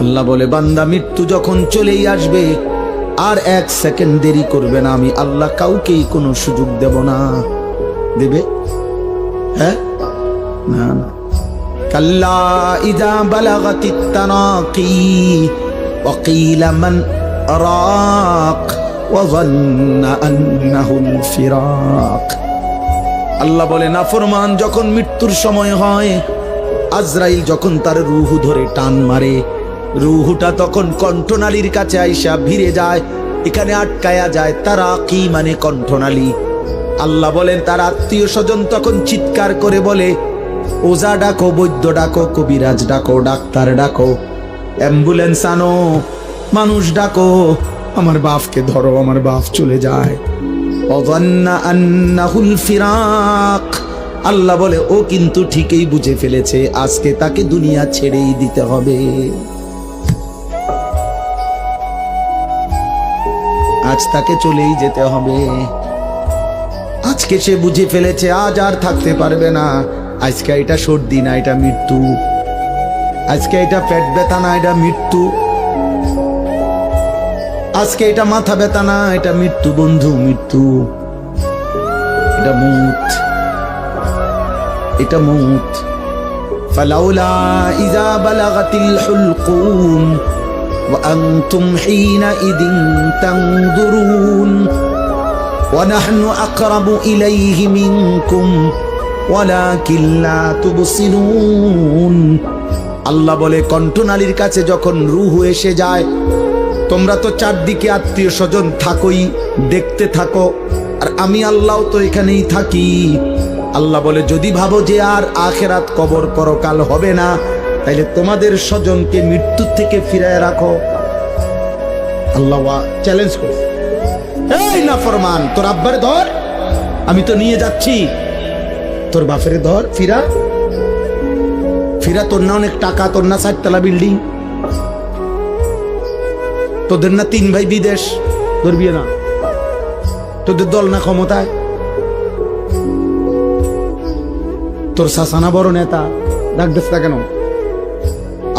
আল্লাহ বলে বান্দা মৃত্যু যখন চলেই আসবে আর 1 সেকেন্ড দেরি করবে না, আমি আল্লাহ কাউকেই কোনো সুযোগ দেব না। দেবে? হ্যাঁ না না। কাল্লা ইযা বালাগাতিত তারাকি ওয়া কিলা মান রাক ওয়া যান্না আন্নাহুল ফিরাক। আল্লাহ বলে নাফরমান যখন মৃত্যুর সময় হয়, আজরাইল যখন তার রূহ ধরে টান মারে, রূহটা তখন কণ্ঠনালীর কাছে আইসা ভিড়ে যায়, এখানে আটকায়া যায়। তারাকি মানে কণ্ঠনালী। আল্লাহ বলেন তার আত্মীয় স্বজন তখন চিৎকার করে বলে ওজা ডাকো, বৈদ্য ডাকো, কবিরাজ ডাকো, ডাক্তার ডাকো, অ্যাম্বুলেন্স আনো, মানুষ ডাকো, আমার বাপকে ধরো, আমার বাপ চলে যায়। ওয়াযান্না আন্নাহুল ফিরাক। আল্লাহ বলে ও কিন্তু ঠিকই বুঝে ফেলেছে আজকে তাকে দুনিয়া ছেড়েই দিতে হবে, আজ তাকে চলেই যেতে হবে। আজকে সে বুঝে ফেলেছে আজ আর থাকতে পারবে না। আজকে এটা সর্দি না, এটা মৃত্যু। আজকে এটা পেট ব্যথা না, এটা মৃত্যু। আজকে এটা মাথা ব্যথা না, এটা মৃত্যু বন্ধু, মৃত্যু। এটা মউত, এটা মউত। ফালাউলা ইযা বালাগাতিল হুলকুম ওয়া আনতুম হিনাইযিন তানজুরুন ওয়া নাহনু আকরাবু ইলাইহি মিনকুম ওয়ালাকিন লা তুবসিরুন। আল্লাহ বলে, কণ্ঠনালীর কাছে যখন রূহ এসে যায়, তোমরা তো চারদিকে আত্মীয় স্বজন থাকোই, দেখতে থাকো, আর আমি আল্লাহ তো এখানেই থাকি। আল্লাহ বলে, যদি ভাবো যে আর আখেরাত কবর পরকাল হবে না, তাইলে তোমাদের স্বজনকে মৃত্যুর থেকে ফিরায় রাখো। আল্লাহ চ্যালেঞ্জ করে, এই নাফরমান, তোর আব্বারে ধর, আমি তো নিয়ে যাচ্ছি। তোর বাপেরে ধর, ফিরা ফিরা। তোর না অনেক টাকা, তোর না 4 তলা বিল্ডিং, তোদের না 3 ভাই বিদেশ, ধরবি না? তোদের দল না ক্ষমতায়? তোর শাসানা বড় নেতা, ডাক দেস না কেন?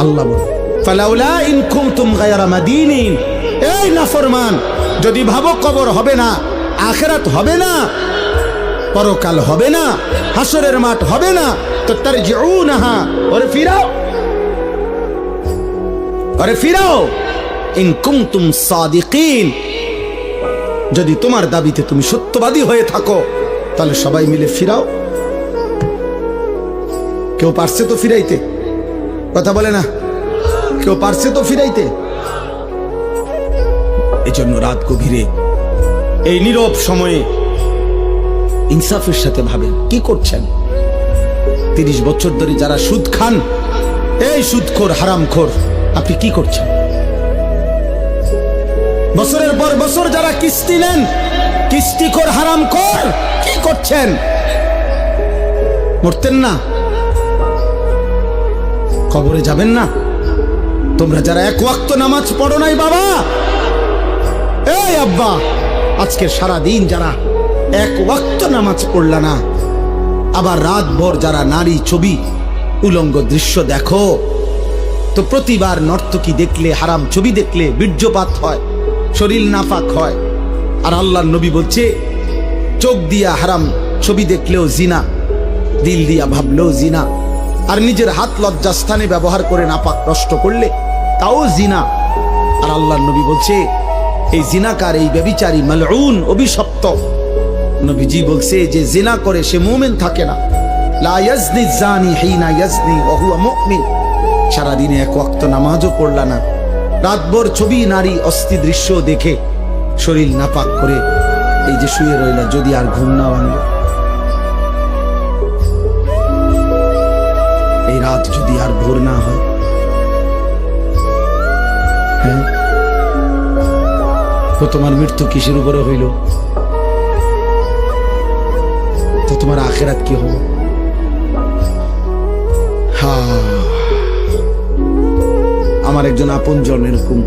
আল্লাহ বলে, ফালাউলা ইন কুনতুম গায়রা মাদিনিন। এই নাফরমান, যদি ভাবো কবর হবে না, আখিরাত হবে না, পরকাল হবে না, হাসরের মাঠ হবে না, তো তারজিউনহা, ওরে ফিরাও, ওরে ফিরাও। ইন কুনতুম সাদিকিন, যদি তোমার দাবিতে তুমি সত্যবাদী হয়ে থাকো, তাহলে সবাই মিলে ফিরাও। কেউ পারছে তো ফিরাইতে? কথা বলে না, কেউ পারছে তো ফিরাইতে? এজন্য রাত গভীরে এই নীরব সময়ে ইনসাফের সাথে ভাবেন কি করছেন। 30 বছর ধরে যারা সুদ খান, এই সুদখোর হারামখোর, আপনি কি করছেন? বছরের পর বছর যারা কিস্তি নেন, কিস্তিখোর হারামখোর, কি করছেন? মরতেন না? কবরে যাবেন না? তোমরা যারা 1 ওয়াক্ত নামাজ পড়ো নাই বাবা, এই আব্বা, আজকে সারা দিন যারা 1 ওয়াক্ত নামাজ পড়লা না, আবার রাত ভর যারা নারী ছবি উলঙ্গ দৃশ্য দেখো, তো প্রতিবার নর্তকী দেখলে, হারাম ছবি দেখলে বীর্যপাত হয়, শরীর নাফাক হয়। আর আল্লাহর নবী বলছে, চোখ দিয়া হারাম ছবি দেখলেও জিনা, দিল দিয়া ভাবলেও জিনা, আর নিজের হাত লজ্জাস্থানে ব্যবহার করে নাপাক নষ্ট করলে তাও জিনা। আর আল্লাহর নবী বলছে, এই জিনাকার, এই ব্যভিচারী, মালউন, অভিশপ্ত। নবীজি বলছে, যে জিনা করে সে মুমিন থাকে না। লা ইয়াজনি জানি হিনা ইয়াজনি ওয়া হুয়া মুমিন। সারাদিনে 1 ওয়াক্ত নামাজও পড়লা না, রাতভর ছবি নারী অস্থি দৃশ্য দেখে শরীর নাপাক করে এই যে শুয়ে রইলা, যদি আর ঘুম না ভাঙে, এই রাত যদি আর ভোর না হয়, হ্যাঁ, তো তোমার মৃত্যু কিসের উপরে হইল? তো তোমার আখিরাত কি হবে? আমার একজন আপনজন এরকম,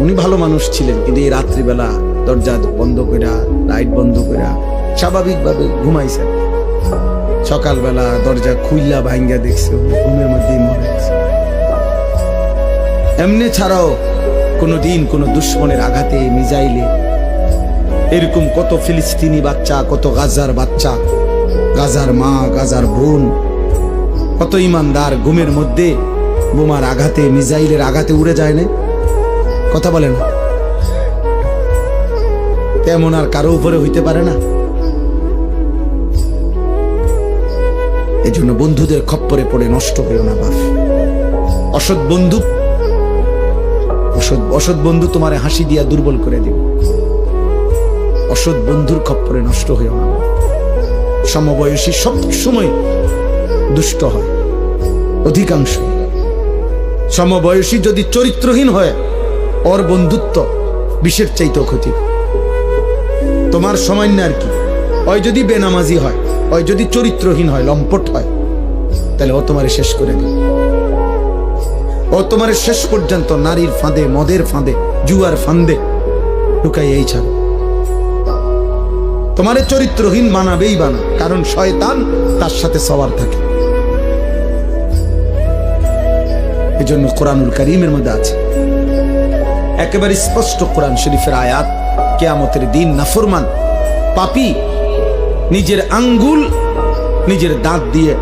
উনি ভালো মানুষ ছিলেন, কিন্তু এই রাত্রিবেলা দরজা বন্ধ কইরা, লাইট বন্ধ কইরা স্বাভাবিকভাবে ঘুমাইছেন। সকালবেলা দরজা খুইলা ভাঙ্গা দেখছে ঘুমের মধ্যেই মরে গেছে। এমনি ছাড়াও কোনদিন কোন দুশ্মনের আঘাতে, মিজাইলে, এরকম কত ফিলিস্তিনি বাচ্চা, কত গাজার বাচ্চা, গাজার মা, গাজার বোন, কত ইমানদার ঘুমের মধ্যে বোমার আঘাতে, মিজাইলের আঘাতে উড়ে যায় না? কথা বলে না? তেমন আর কারো উপরে হইতে পারে না। এজন্য বন্ধুদের খপ্পরে পড়ে নষ্ট হইও না বাপ। অসৎ বন্ধু, অসৎ বন্ধু তোমারে হাসি দিয়া দুর্বল করে দিবে। অসৎ বন্ধুর খপ্পরে নষ্ট হইও না। সমবয়সী সব সময় দুষ্ট হয়, অধিকাংশ। সমবয়সী যদি চরিত্রহীন হয়, ওর বন্ধুত্ব বিষের চাইতেও ক্ষতি। তোমার সামান্য আর কি, ওই যদি বেনামাজি হয়, ওই যদি চরিত্রহীন হয়, লম্পট হয়, তাহলে ও তোমারে শেষ করে দেবে। ও তোমারে শেষ পর্যন্ত নারীর ফাঁদে, মদের ফাঁদে, জুয়ার ফাঁদে ঢুকাই এই ছাড়। তোমারে চরিত্রহীন বানাবেই বানা, কারণ শয়তান তার সাথে সওয়ার থাকে। এজন্য কোরআনুল কারীমের মধ্যে আছে একেবারে স্পষ্ট, কোরআন শরীফের আয়াত, কিয়ামতের দিন নাফরমান পাপী নিজের আঙ্গুল নিজের দাঁত দিয়ে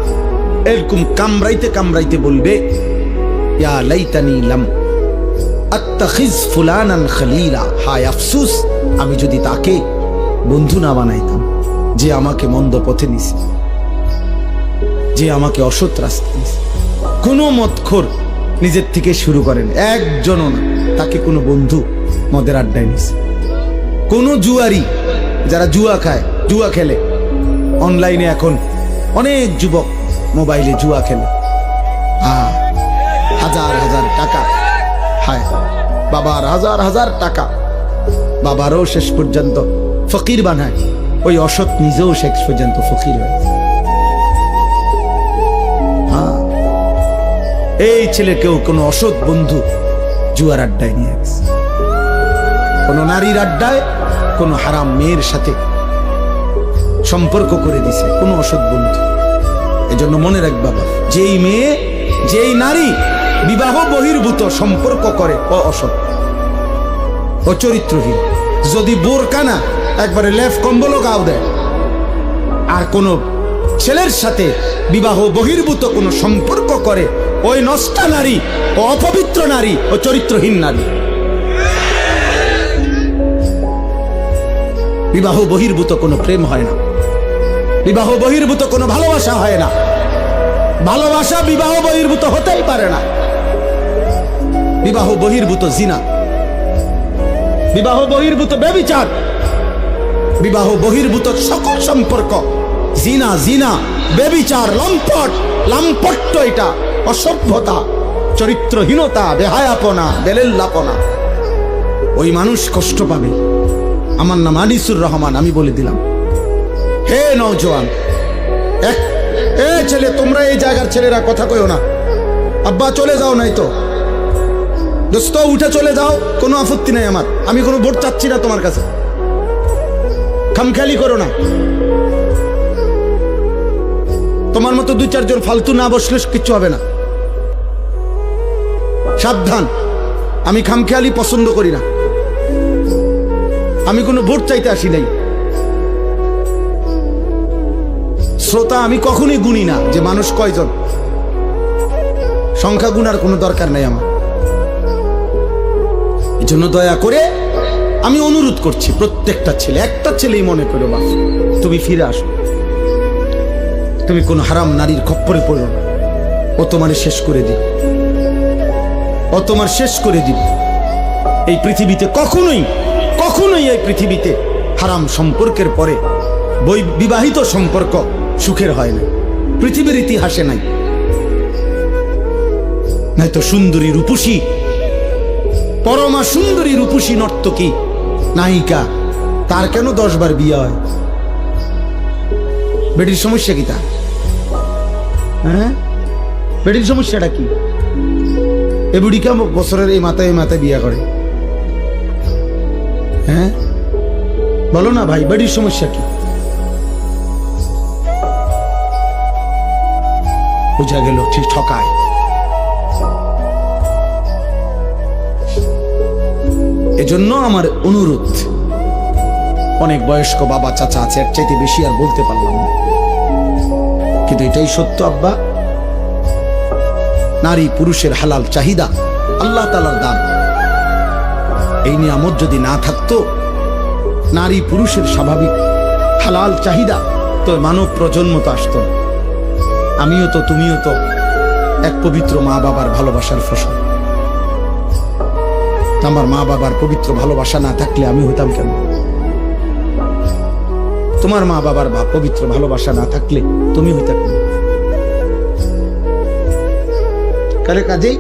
এরকম কামড়াইতে কামড়াইতে বলবে, ইয়া লাইতানি লাম আত্তাখিজ ফুলানান খলিলা, হায় আফসোস আমি যদি তাকে বন্ধু না বানাইতাম, যে আমাকে মন্দ পথে নিছে, যে আমাকে অসৎ রাস্তা নিছে। কোনো মদখোর নিজের থেকে শুরু করেন, একজনও না, তাকে কোনো বন্ধু মদের আড্ডায় নিছে। কোনো জুয়ারি, যারা জুয়া খায়, জুয়া খেলে অনলাইনে, এখন অনেক যুবক মোবাইলে জুয়া খেলে, হাজার হাজার টাকা, হায় বাবার হাজার হাজার টাকা, বাবারও শেষ পর্যন্ত ফকির বানায়, ওই অসৎ নিজেও শেষ পর্যন্ত ফকির হয়। এই ছেলেকেও কোনো অসৎ বন্ধু জুয়ার আড্ডায় নিয়ে গেছে, কোনো নারীর আড্ডায়, কোনো হারাম মেয়ের সাথে সম্পর্ক করে দিছে কোনো অসৎ বন্ধু। এজন্য মনে রাখ বাবা, যেই মেয়ে যেই নারী বিবাহ বহির্ভূত সম্পর্ক করে ও অসৎ, ও চরিত্রহীন। যদি বোরকা না, একবারে লেফ কম্বলও গাও দেয়, আর কোন ছেলের সাথে বিবাহ বহির্ভূত কোন সম্পর্ক করে, ওই নষ্টা নারী, ও অপবিত্র নারী, ও চরিত্রহীন নারী। বিবাহ বহির্ভূত কোনো প্রেম হয় না, বিবাহ বহির্ভূত কোনো ভালোবাসা হয় না, ভালোবাসা বিবাহ বহির্ভূত হতেই পারে না। বিবাহ বহির্ভূত জিনা, বিবাহ বহির্ভূত ব্যভিচার, বিবাহ বহির্ভূত সকল সম্পর্ক জিনা, জিনা, ব্যভিচার, লম্পট, লাম্পট্য, এটা অসভ্যতা, চরিত্রহীনতা, বেহায়াপনা, বেলেল্লাপনা। ওই মানুষ কষ্ট পাবে। আমার নাম আনিসুর রহমান, আমি বলে দিলাম, হে নওজোয়ান, ছেলে, তোমরা এই জায়গার ছেলেরা কথা কইও না, আব্বা চলে যাও, নাই তো দোস্ত উঠে চলে যাও, কোনো আপত্তি নাই আমার, আমি কোনো ভোট চাচ্ছি না তোমার কাছে, খামখেয়ালি করো না। তোমার মতো দুই চারজন ফালতু না বসলে কিচ্ছু হবে না, সাবধান। আমি খামখেয়ালি পছন্দ করি না, আমি কোনো ভোট চাইতে আসি নাই। শ্রোতা আমি কখনোই গুনি না যে মানুষ কয়জন, সংখ্যা গুনার কোনো দরকার নাই আমার। এই জন্য দয়া করে আমি অনুরোধ করছি, প্রত্যেকটা ছেলে, একটা ছেলেই মনে করো বাপ, তুমি ফিরে আসো, তুমি কোন হারাম নারীর খপ্পরে পড়ো না, ও তোমার শেষ করে দিবে, ও তোমার শেষ করে দিবে। এই পৃথিবীতে কখনোই কখনোই এই পৃথিবীতে হারাম সম্পর্কের পরে বিবাহিত সম্পর্ক সুখের হয় না, পৃথিবীর ইতিহাসে নাই। নয়তো সুন্দরী রূপসী, পরমা সুন্দরী রূপসী নর্তকী নায়িকা, তার কেন 10 বার বিয়ে হয়? বেটির সমস্যা কি তার? হ্যাঁ, বেটির সমস্যাটা কি? এ বুড়িকা বছরের এই মাথায় বিয়ে করে, হ্যাঁ বলো না ভাই, বেটির সমস্যা কি? বোঝা গেল ঠিক ঠকায়। এজন্য আমার অনুরোধ, অনেক বয়স্ক বাবা চাচা আছে, এর চাইতে বেশি আর বলতে পারলাম না, কিন্তু এটাই সত্য আব্বা, নারী পুরুষের হালাল চাহিদা আল্লাহ তাআলার দান। এই নিয়ামত যদি না থাকতো, নারী পুরুষের স্বাভাবিক হালাল চাহিদা, তো মানব প্রজন্ম তো আসতো না। আমিও তো, তুমিও তো এক পবিত্র মা বাবার ভালোবাসার ফসল। আমার মা বাবার পবিত্র ভালোবাসা না থাকলে আমি হইতাম কেন? তোমার মা বাবার পবিত্র ভালোবাসা না থাকলে তুমি হইতা কেন? কালে কাজেই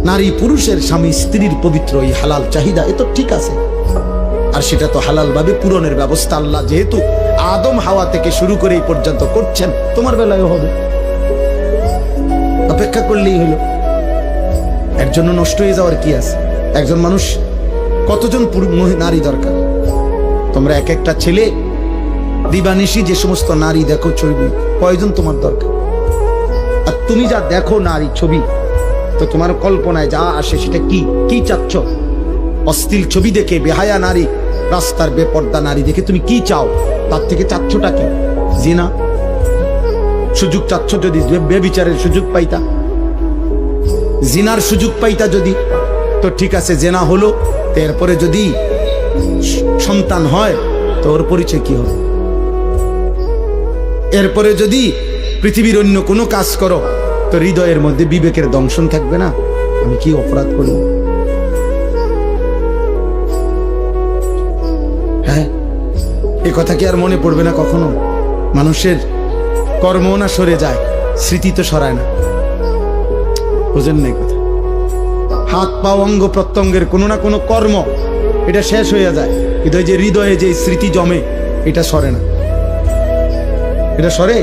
নারী পুরুষের, স্বামী স্ত্রীর পবিত্র এই হালাল চাহিদা, এ তো ঠিক আছে, আর সেটা তো হালাল ভাবে পূরণের ব্যবস্থা আল্লাহ যেহেতু আদম হাওয়া থেকে শুরু করে এই পর্যন্ত করছেন, তোমার বেলায়ও হবে, অপেক্ষা করলেই হলো। এর জন্য নষ্ট হয়ে যাওয়ার কি আছে? একজন মানুষ কতজন নারী দরকার? তোমরা এক একটা ছেলে দিবানিশি যে সমস্ত নারী দেখো ছবি, কয়জন তোমার দরকার? আর তুমি যা দেখো নারী ছবি, তো তোমার কল্পনায় যা আসে সেটা কি কি চাচ্ছ? অশ্লীল ছবি দেখে, বেহায়া নারী, রাস্তার বেপর্দা নারী দেখে তুমি কি চাও? তার থেকে চাচ্ছটা কি? জিনা। সুযোগ চাচ্ছ যদি বেবিচারের সুযোগ পাইতা, জিনার সুযোগ পাইতা যদি, তো ঠিক আছে, জেনা হলো, এরপরে যদি সন্তান হয় তো ওর পরিচয় কি হবে? এরপরে যদি পৃথিবীর অন্য কোনো কাজ করো তো হৃদয়ের মধ্যে বিবেকের দংশন থাকবে না, আমি কি অপরাধ করলাম? হ্যাঁ, এ কথা কি আর মনে পড়বে না কখনো? মানুষের কর্ম না সরে যায়, স্মৃতি তো সরায় না। বুঝেন না কথা? হাত পা অঙ্গ প্রত্যঙ্গের কোনো না কোনো কর্ম এটা শেষ হয়ে যায়, কিন্তু যে হৃদয়ে যে স্মৃতি জমে এটা সরে না। এটা সরে?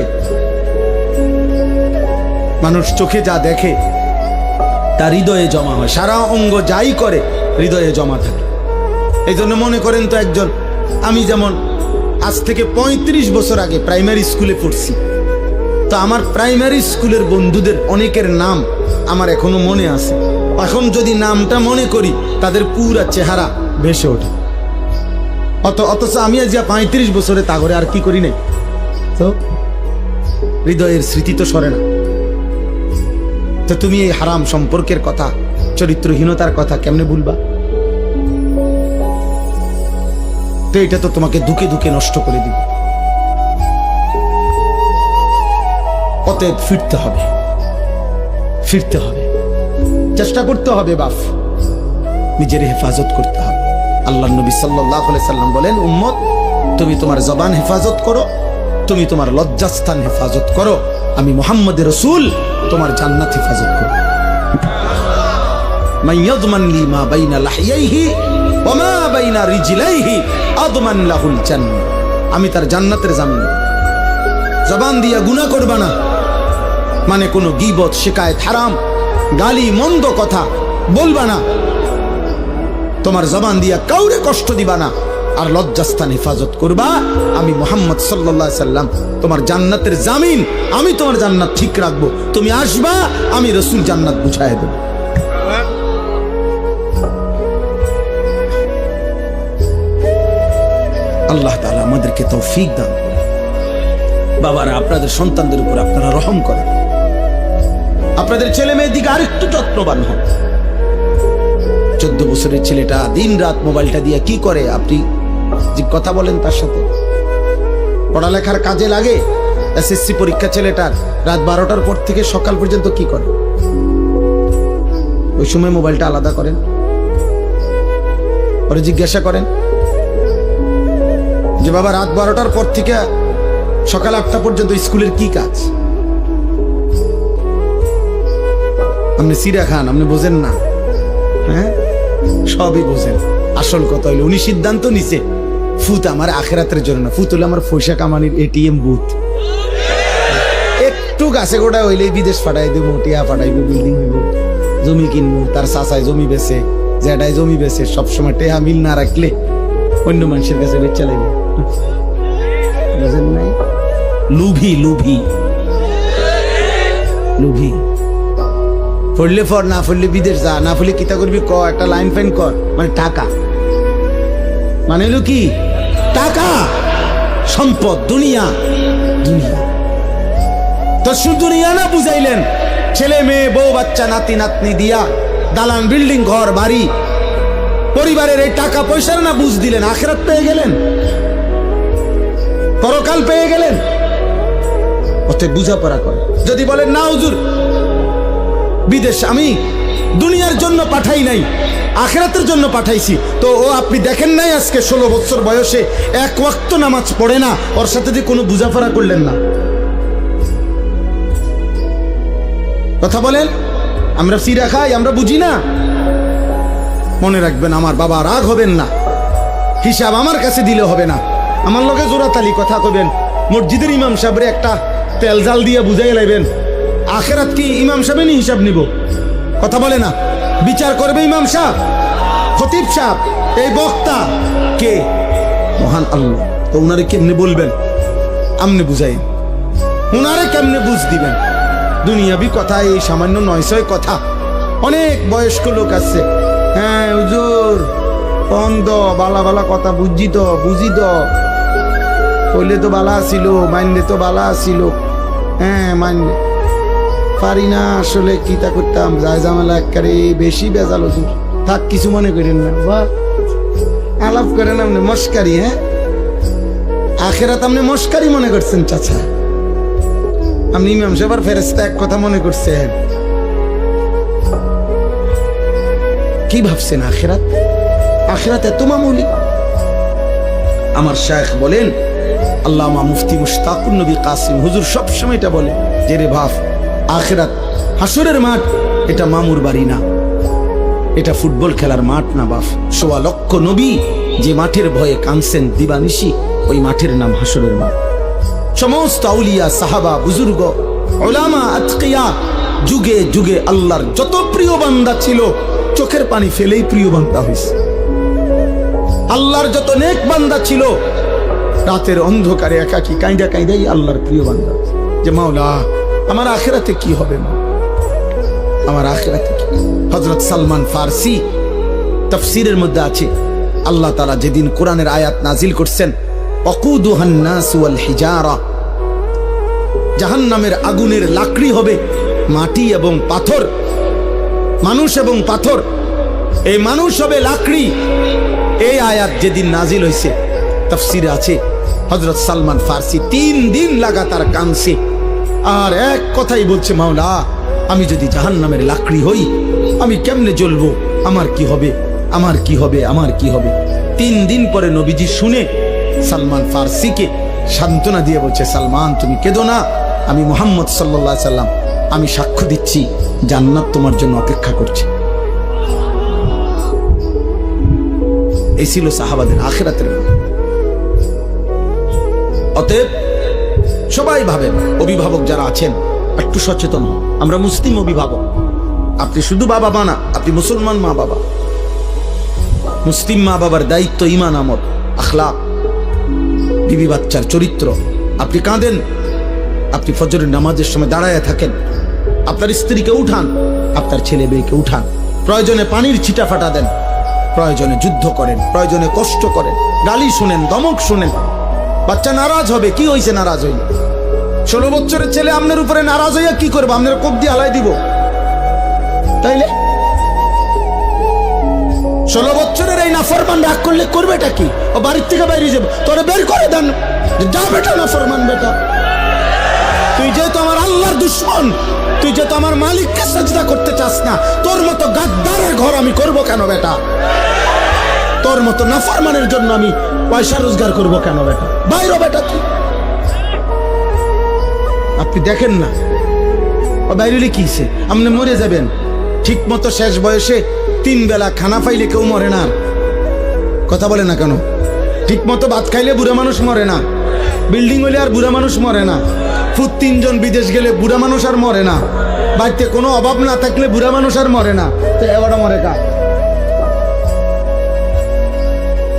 মানুষ চোখে যা দেখে তার হৃদয়ে জমা হয়, সারা অঙ্গ যাই করে হৃদয়ে জমা থাকে। এই জন্য মনে করেন তো একজন, আমি যেমন আজ থেকে 35 বছর আগে প্রাইমারি স্কুলে পড়ছি, তো আমার প্রাইমারি স্কুলের বন্ধুদের অনেকের নাম আমার এখনো মনে আছে। এখন যদি নামটা মনে করি তাদের পুরা চেহারা ভেসে ওঠে। অথচ আমি আজ 35 বছরে তা করে আর কি করি নাই, তো হৃদয়ের স্মৃতি তো সরে না। তো তুমি এই হারাম সম্পর্কের কথা, চরিত্রহীনতার কথা কেমনে ভুলবা? তো এটা তো তোমাকে দুকে দুকে নষ্ট করে দিবে। অতএব ফিরতে হবে, ফিরতে হবে, চেষ্টা করতে হবে বাপ, নিজের হেফাজত করতে হবে। আল্লাহ নবী সাল্লাল্লাহু আলাইহি সাল্লাম বলেন, উম্মত তুমি তোমার জবান হেফাজত করো, তুমি তোমার লজ্জাস্থান হেফাজত করো, আমি মুহাম্মদ রাসূল তোমার জান্নাত হেফাজত করব। মান ইয়াদমান লি মা বাইনা লাহইয়াইহি ওয়া মা বাইনা রিজলাইহি আদমান লাহুল জান্নাহ, আমি তার জান্নাতের জামিন। জবান দিয়া গুনাহ করবা না, মানে কোনো গীবত, শিকায়েত, হারাম, গালি, মন্দ কথা বলবা না, তোমার জবান দিয়া কাউরে কষ্ট দিবা না, আর লজ্জাস্থান হেফাজত করবা। আমি মুহাম্মদ সাল্লাল্লাহু আলাইহি সাল্লাম তোমার জান্নাতের জামিন, আমি তোমার জান্নাত ঠিক রাখবো। তুমি আসবা, আমি রাসূল জান্নাত বুঝায় দেব। আল্লাহ তাআলা আমাদেরকে তৌফিক দান করেন। বাবারা, আপনাদের সন্তানদের উপর আপনারা রহম করেন, আপনাদের ছেলে মেয়ের দিকে আরেকটু যত্নবান হন। 14 বছরের ছেলেটা দিন রাত মোবাইলটা দিয়ে কি করে? আপনি যে কথা বলেন তার সাথে, পড়ালেখার কাজে লাগে? এসএসসি পরীক্ষা ছেলেটার রাত 12টার পর থেকে সকাল পর্যন্ত কি করে? ওই সময় মোবাইলটা আলাদা করেন, পরে জিজ্ঞাসা করেন যে বাবা রাত 12টার পর থেকে সকাল 8টা পর্যন্ত স্কুলের কি কাজ? আপনি সিরা খান, আপনি বোঝেন না? হ্যাঁ, সবই বোঝেন। আসল কথা হইলো উনি সিদ্ধান্ত নিছে ফুত আমার আখেরাতের জন্য না, ফুত হলো আমার পয়সা কামানির এটিএম বুথ। একটু গাছে গোটা হইলেই বিদেশ পাঠাই দেবো, টিয়া পাঠাইবো, বিল্ডিং হইব, জমি কিনবো, তার চাচায় জমি বেছে, জ্যাঠায় জমি বেছে, সবসময় টেহা মিল না রাখলে অন্য মানুষের কাছে বেচা লাগবে। বুঝেন নাই? লুভি, লুভি, লুভি। পড়লে পর, না পড়লে বিদেশ যা, না পড়লে কিতা করবি ক, একটা লাইন ফাইন কর, মানে টাকা, মানে হলো কি টাকা, সম্পদ, দুনিয়া, দুনিয়া। তো শুধু দুনিয়া না বুঝাইলেন, ছেলে মেয়ে, বউ বাচ্চা, নাতি নাতনি দিয়া দালান, বিল্ডিং, ঘর বাড়ি, পরিবারের এই টাকা পয়সার না বুঝ দিলেন, আখিরাত পেয়ে গেলেন, পরকাল পেয়ে গেলেন। অতএব বুঝাপড়া করে। যদি বলেন না হুজুর বিদেশ আমি দুনিয়ার জন্য পাঠাই নাই, আখিরাতের জন্য পাঠাইছি, তো ও আপনি দেখেন নাই আজকে 16 বছর বয়সে এক ওয়াক্ত নামাজ পড়ে না, ওর সাথে যে কোনো বুঝাপড়া করলেন না। কথা বলেন, আমরা সিরা খাই, আমরা বুঝি না। মনে রাখবেন, আমার বাবা রাগ হবেন না, হিসাব আমার কাছে দিলে হবে না। আমার লগে জোড়াতালি কথা কবেন, মসজিদের ইমাম সাহেবরে একটা তেল জাল দিয়ে বুঝাই লাইবেন। আখেরাত কি ইমাম সাহেবেরই হিসাব নিব? কথা বলে না, বিচার করবে ইমাম সাহেব, খতিব সাহেব, এই বক্তা কে? মহান আল্লাহ। তো উনারে কেমনে বলবেন? আমনে বুঝাইন, উনারে কেমনে বুঝ দিবেন? দুনিয়াবি কথা, এই সামান্য 900 কথা। অনেক বয়স্ক লোক আছে, হ্যাঁ হুজুর অন্ধ বালা বালা কথা বুঝি তো কইলে তো বালা ছিল, মানলে তো বালা ছিল, হ্যাঁ মানলে পারি না আসলে কিতা করতাম, যায় জামেলা একেবারে বেশি বেজাল হুজুর। থাক, কিছু মনে করেন না, বাহ আলাপ করেন আপনি মস্কারি। হ্যাঁ, আখেরাত আপনি মস্কারি মনে করছেন চাচা? আপনি ইমাম সাহেবের ফেরেশতা এক কথা মনে করছেন? কি ভাবছেন আখেরাত? আখেরাত এত মামুলি? আমার শায়েখ বলেন, আল্লামা মুফতি মুশতাকুর নবী কাসিম হুজুর সবসময় এটা বলে যে রে বাপ, আখেরাত হাসরের মাঠ, এটা মামুর বাড়ি না, এটা ফুটবল খেলার মাঠ না বাপ। 1.25 লক্ষ নবী যে মাঠের ভয়ে কাঁদছেন দিবানিশি, ওই মাঠের নাম হাসরের মাঠ। সমস্ত আউলিয়া সাহাবা বুজুর্গ উলামা আতকিয়া যুগে যুগে আল্লাহর যত প্রিয় বান্দা ছিল, চোখের পানি ফেলেই প্রিয় বান্দা হয়েছে। আল্লাহর যত নেক বান্দা ছিল, রাতের অন্ধকারে একাকী কাঁদা কাঁদাই আল্লাহর প্রিয় বান্দা, যে মাওলা আমার আখিরাতে কি হবে, মা আমার আখিরাতে কি। হযরত সালমান ফারসি তাফসীরের মধ্যে আছে, আল্লাহ তাআলা যেদিন কোরআনের আয়াত নাজিল করছেন, ওয়াকুদুহান নাস ওয়াল হিজারা, জাহান্নামের আগুনের লাকড়ি হবে মাটি এবং পাথর, মানুষ এবং পাথর, এই মানুষ হবে লাকড়ি। এই আয়াত যেদিন নাজিল হয়েছে, তাফসীরে আছে হযরত সালমান ফারসি 3 দিন লাগাতার কাঁদছে আর এক কথাই বলছে, মাওলা আমি যদি জাহান্নামের লাকড়ি হই, আমি কেমনে জ্বলবো, আমার কি হবে, আমার কি হবে, আমার কি হবে। 3 দিন পরে নবীজি শুনে সালমান ফারসিকে সান্ত্বনা দিয়ে বলছে, সালমান তুমি কেঁদো না, আমি মুহাম্মদ সাল্লাল্লাহু আলাইহি সাল্লাম, আমি সাক্ষ্য দিচ্ছি জান্নাত তোমার জন্য অপেক্ষা করছে। এই ছিল সাহাবাদের আখিরাতের। অতএব সবাই ভাবেন, অভিভাবক যারা আছেন একটু সচেতন হন। আমরা মুসলিম অভিভাবক, আপনি শুধু বাবা মা না, আপনি মুসলমান মা বাবা। মুসলিম মা বাবার দায়িত্ব ঈমান, আমল, আখলাক, বিবি বাচ্চার চরিত্র। আপনি কাঁদেন, আপনি ফজরের নামাজের সময় দাঁড়ায় থাকেন, আপনার স্ত্রীকে উঠান, আপনার ছেলে মেয়েকে উঠান, প্রয়োজনে পানির ছিটা ফাটা দেন, প্রয়োজনে যুদ্ধ করেন, প্রয়োজনে কষ্ট করেন, গালি শুনেন, দমক শুনেন। বাচ্চা নারাজ হবে, কি হয়েছে নারাজ হইলে? 16 বছরের ছেলে আপনার উপরে নারাজ হইয়া কি করবো? আপনার কোপ দিয়ে হালাই দিব? তাইলে 16 বছরের এই নাফরমান রাগ করলে করবেটা কি? ও বাড়ির থেকে বাইরে যাবো, তোরে বের করে দেন, যা বেটা নাফরমান বেটা। তুই যেহেতু আমার আল্লাহর দুশ্মন, তুই যেহেতু আমার মালিককে সাজদা করতে চাস না, তোর মতো গাদ্দারের ঘর আমি করব কেন বেটা? তোর মতো নাফরমানের জন্য আমি পয়সা রোজগার করব কেন বেটা? বাইরে বেটা তুই। আপনি দেখেন না ও বাইরে কিছে, আপনি মরে যাবেন। ঠিক মতো শেষ বয়সে 3 বেলা খানা পাইলে কেউ মরে না। কথা বলে না কেন? ঠিক মতো ভাত খাইলে বুড়া মানুষ মরে না, বিল্ডিং হইলে আর বুড়া মানুষ মরে না, ফুট 3 জন বিদেশ গেলে বুড়া মানুষ আর মরে না, বাড়িতে কোনো অভাব না থাকলে বুড়া মানুষ আর মরে না। তো এবারটা মরে কা?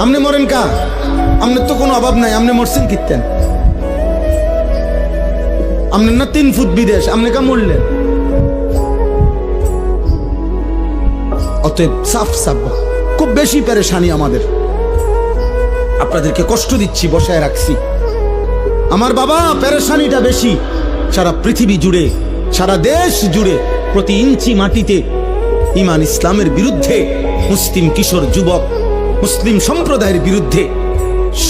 আপনি মরেন কা? আপনার তো কোনো অভাব নাই, আপনি মরছেন কিতেন? আপনার না 3 ফুট বিদেশ, আপনি কা মরলেন? অতএব সাফ সাফ, খুব বেশি পেরেশানি আমাদের, আপনাদেরকে কষ্ট দিচ্ছি, বসায় রাখছি। আমার বাবা পেরেশানিটা বেশি। সারা পৃথিবী জুড়ে, সারা দেশ জুড়ে, প্রতি ইঞ্চি মাটিতে ঈমান ইসলামের বিরুদ্ধে, মুসলিম কিশোর যুবক, মুসলিম সম্প্রদায়ের বিরুদ্ধে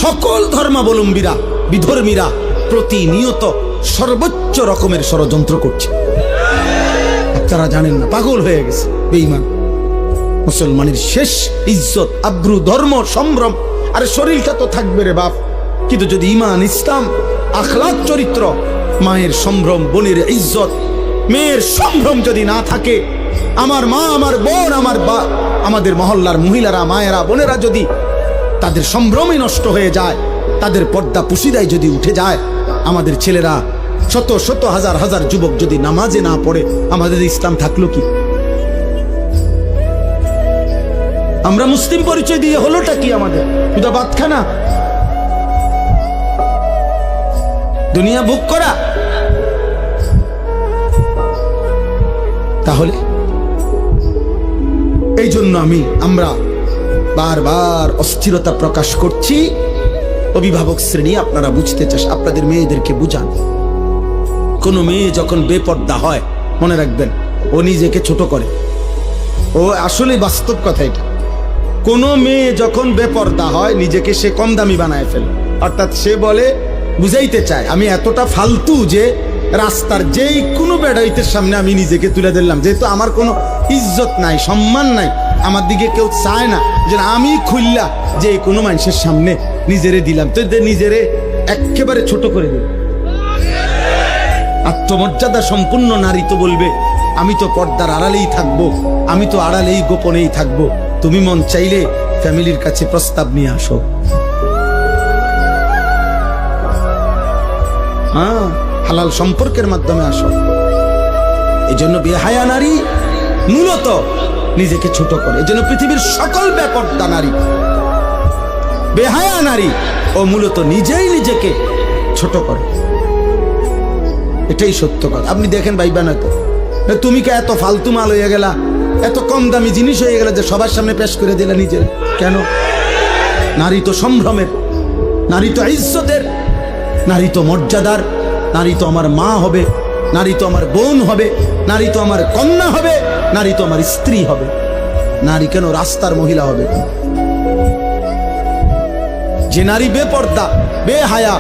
সকল ধর্মাবলম্বীরা, বিধর্মীরা প্রতিনিয়ত সর্বোচ্চ রকমের ষড়যন্ত্র করছে। আপনারা জানেন না, পাগল হয়ে গেছে বেঈমান। মুসলমানের শেষ ইজ্জত, আব্রু, ধর্ম, সম্ভ্রম, আর শরীরটা তো থাকবে রে বাপ, কিন্তু যদি ঈমান, ইসলাম, আখলাক, চরিত্র, মায়ের সম্ভ্রম, বোনের ইজ্জত, মেয়ের সম্ভ্রম যদি না থাকে, আমার মা, আমার বোন, আমাদের মহল্লার মহিলারা, মায়েরা, বোনেরা যদি তাদের সম্ভ্রমই নষ্ট হয়ে যায়, তাদের পর্দা পুশিদায় যদি উঠে যায়, আমাদের ছেলেরা শত শত হাজার হাজার যুবক যদি নামাজে না পড়ে, আমাদের ইসলাম থাকলো কি? আমরা মুসলিম পরিচয় দিয়ে হলোটা কি আমাদের? শুধু ভাত খানা, দুনিয়া ভোগ করা। তাহলে এই জন্য আমরা বারবার অস্থিরতা প্রকাশ করছি। অভিভাবক শ্রেণী, আপনারা বুঝতে চাস, আপনাদের মেয়েদেরকে বুঝান। কোন মেয়ে যখন বেপর্দা হয়, মনে রাখবেন ও নিজেকে ছোট করে। ও আসলে বাস্তব কথা এটা। কোন মেয়ে যখন বেপর্দা হয়, নিজেকে সে কম দামি বানায় ফেলে। অর্থাৎ সে বলে, বুঝাইতে চায় আমি এতটা ফালতু যে রাস্তার যেই কোনো বেড়াইতের সামনে আমি নিজেকে তুলে দিলাম, যেহেতু আমার কোনো ইজ্জত নাই, সম্মান নাই, আমার দিকে কেউ চায় না, যে আমি খুললা যে কোনো মানুষের সামনে নিজেরে দিলাম, তো নিজেরে একেবারে ছোট করে দিল। আত্মমর্যাদা সম্পূর্ণ নারী তো বলবে, আমি তো পর্দার আড়ালেই থাকবো, আমি তো আড়ালেই গোপনেই থাকবো। তুমি মন চাইলে ফ্যামিলির কাছে প্রস্তাব নিয়ে আসো। হ্যাঁ, হালাল সম্পর্কের মাধ্যমে আসো। এই জন্য বেহায়া নারী মূলত নিজেকে ছোট করে। এই জন্য পৃথিবীর সকল বেপর্দা নারী, বেহায়া নারী, ও মূলত নিজেই নিজেকে ছোট করে। এটাই সত্য কথা। আপনি দেখেন ভাইবা না তো, তুমি কে এত ফালতু মাল হয়ে গেলা, এত কম দামি জিনিস হয়ে গেল যে সবার সামনে পেশ করে দিলা নিজের। কেন? নারী তো সম্ভ্রমের, নারী তো ইজ্জতের, নারী তো মর্যাদার, নারী তো আমার মা হবে, নারী তো আমার বোন হবে, নারী তো আমার কন্যা হবে, নারী তো আমার স্ত্রী হবে। নারী কেন রাস্তার মহিলা হবে? যে নারী বেপর্দা, বেহায়া,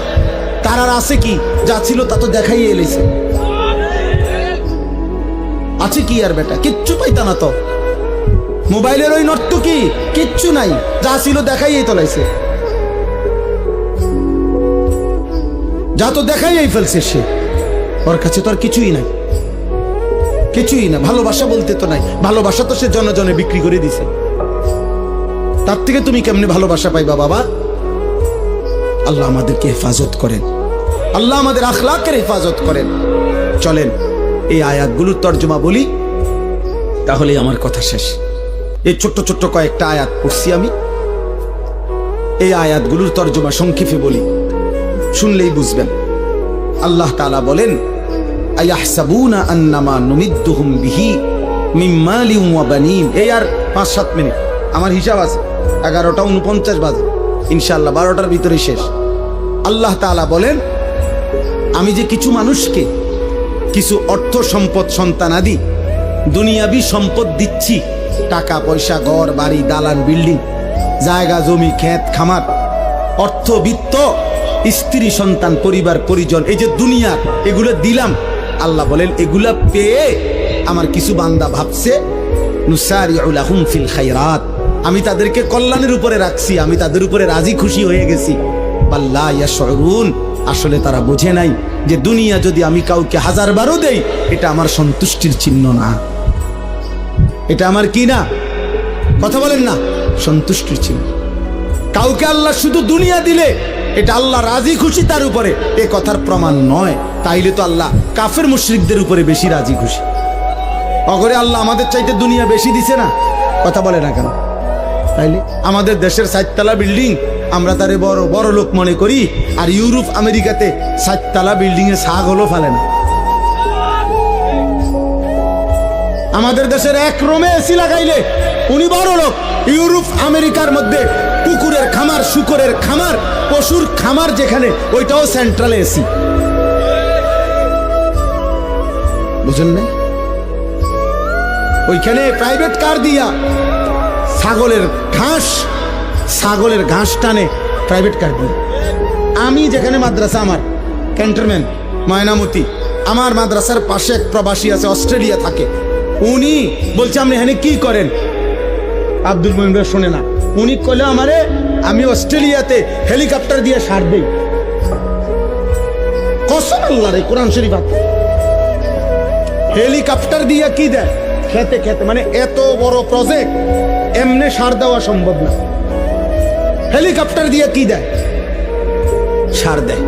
তার আর আছে কি? যা ছিল তা তো দেখাই এলেছে। আছে কি আর বেটা? কিচ্ছু পাইতা না তো। মোবাইলের ওই নর্তকী কিচ্ছু নাই, যা ছিল দেখাই তোলাইছে, যা তো দেখাই ফেলছে সে। ওর কাছে তো আর কিছুই নাই, কিছুই না। ভালোবাসা বলতে তো নাই, ভালোবাসা তো সে জনে জনে বিক্রি করে দিছে। তার থেকে তুমি কেমনে ভালোবাসা পাইবা বাবা? আল্লাহ আমাদেরকে হেফাজত করেন, আল্লাহ আমাদের আখলাকের হেফাজত করেন। চলেন এই আয়াতগুলোর তর্জমা বলি, তাহলে আমার কথা শেষ। এই ছোট্ট ছোট্ট কয়েকটা আয়াত পড়ছি আমি, এই আয়াতগুলোর তর্জমা সংক্ষেপে বলি, শুনলেই বুঝবেন। আল্লাহ তাআলা বলেন, আয়াহসাবুনা আন্নামা নুমিদ্দুহুম বিহি মিন মালিন ওয়া বানিন। এই আর 5-7 মিনিট, আমার হিসাব আছে 11:49 বাজে, ইনশাআল্লাহ 12টার ভিতরে শেষ। আল্লাহ তাআলা বলেন, আমি যে কিছু মানুষকে কিছু অর্থ সম্পদ, সন্তানাদি, দুনিয়াবি সম্পদ দিচ্ছি, টাকা পয়সা, ঘর বাড়ি, দালান বিল্ডিং, জায়গা জমি, ক্ষেত খামার, অর্থ বিত্ত, স্ত্রী সন্তান, পরিবার পরিজন, এই যে দুনিয়া, এগুলো দিলাম। আল্লাহ বলেন, এগুলা পেয়ে আমার কিছু বান্দা ভাবছে, নুসারিউ লাহুম ফিল খায়রাত, আমি তাদেরকে কল্যাণের উপরে রাখছি, আমি তাদের উপরে রাজি খুশি হয়ে গেছি। বাল্লা ইয়াশউরুন, আসলে তারা বোঝে নাই যে দুনিয়া যদি আমি কাউকে 1000 বারও দেই, এটা আমার সন্তুষ্টির চিহ্ন না, এটা আমার কি না? কথা বলেন না, সন্তুষ্টির চিহ্ন। কাউকে আল্লাহ শুধু দুনিয়া দিলে এটা আল্লাহ রাজি খুশি তার উপরে, এ কথার প্রমাণ নয়। তাইলে তো আল্লাহ কাফের মুশরিকদের উপরে বেশি রাজি খুশি। অগরে আল্লাহ আমাদের চাইতে দুনিয়া বেশি দিছে না? কথা বলে না কেন? তাইলে আমাদের দেশের 7 তলা বিল্ডিং আমরা তারে বড় বড় লোক মনে করি, আর ইউরোপ আমেরিকাতে 7 তলা বিল্ডিং এ ছাগলও ফেলে না। আমাদের দেশের এক রুমে এসি লাগাইলে উনি বড় লোক, ইউরোপ আমেরিকার মধ্যে কুকুরের খামার, শুকরের খামার, পশুর খামার যেখানে, ওইটাও সেন্ট্রালে এসি। বুঝেন না? ওইখানে প্রাইভেট কার দিয়া ছাগলের ঘাস টানে প্রাইভেট কার দিয়ে। আমি যেখানে মাদ্রাসা, আমার ক্যান্টনমেন্ট ময়নামতি, আমার মাদ্রাসার পাশে এক প্রবাসী আছে, অস্ট্রেলিয়া থাকে। উনি বলছে, আপনি এখানে কি করেন? আব্দুল মুমিন ভাই শোনে না, উনি কইলে আমারে, আমি অস্ট্রেলিয়াতে হেলিকপ্টার দিয়ে সার দেই। কসম আল্লাহ রে, কোরআন শরীফ, হেলিকপ্টার দিয়ে কি দেয়? খেতে খেতে, মানে এত বড় প্রজেক্ট এমনি সার দেওয়া সম্ভব না। হেলিকপ্টার দিয়ে কি দেয়? সার দেয়।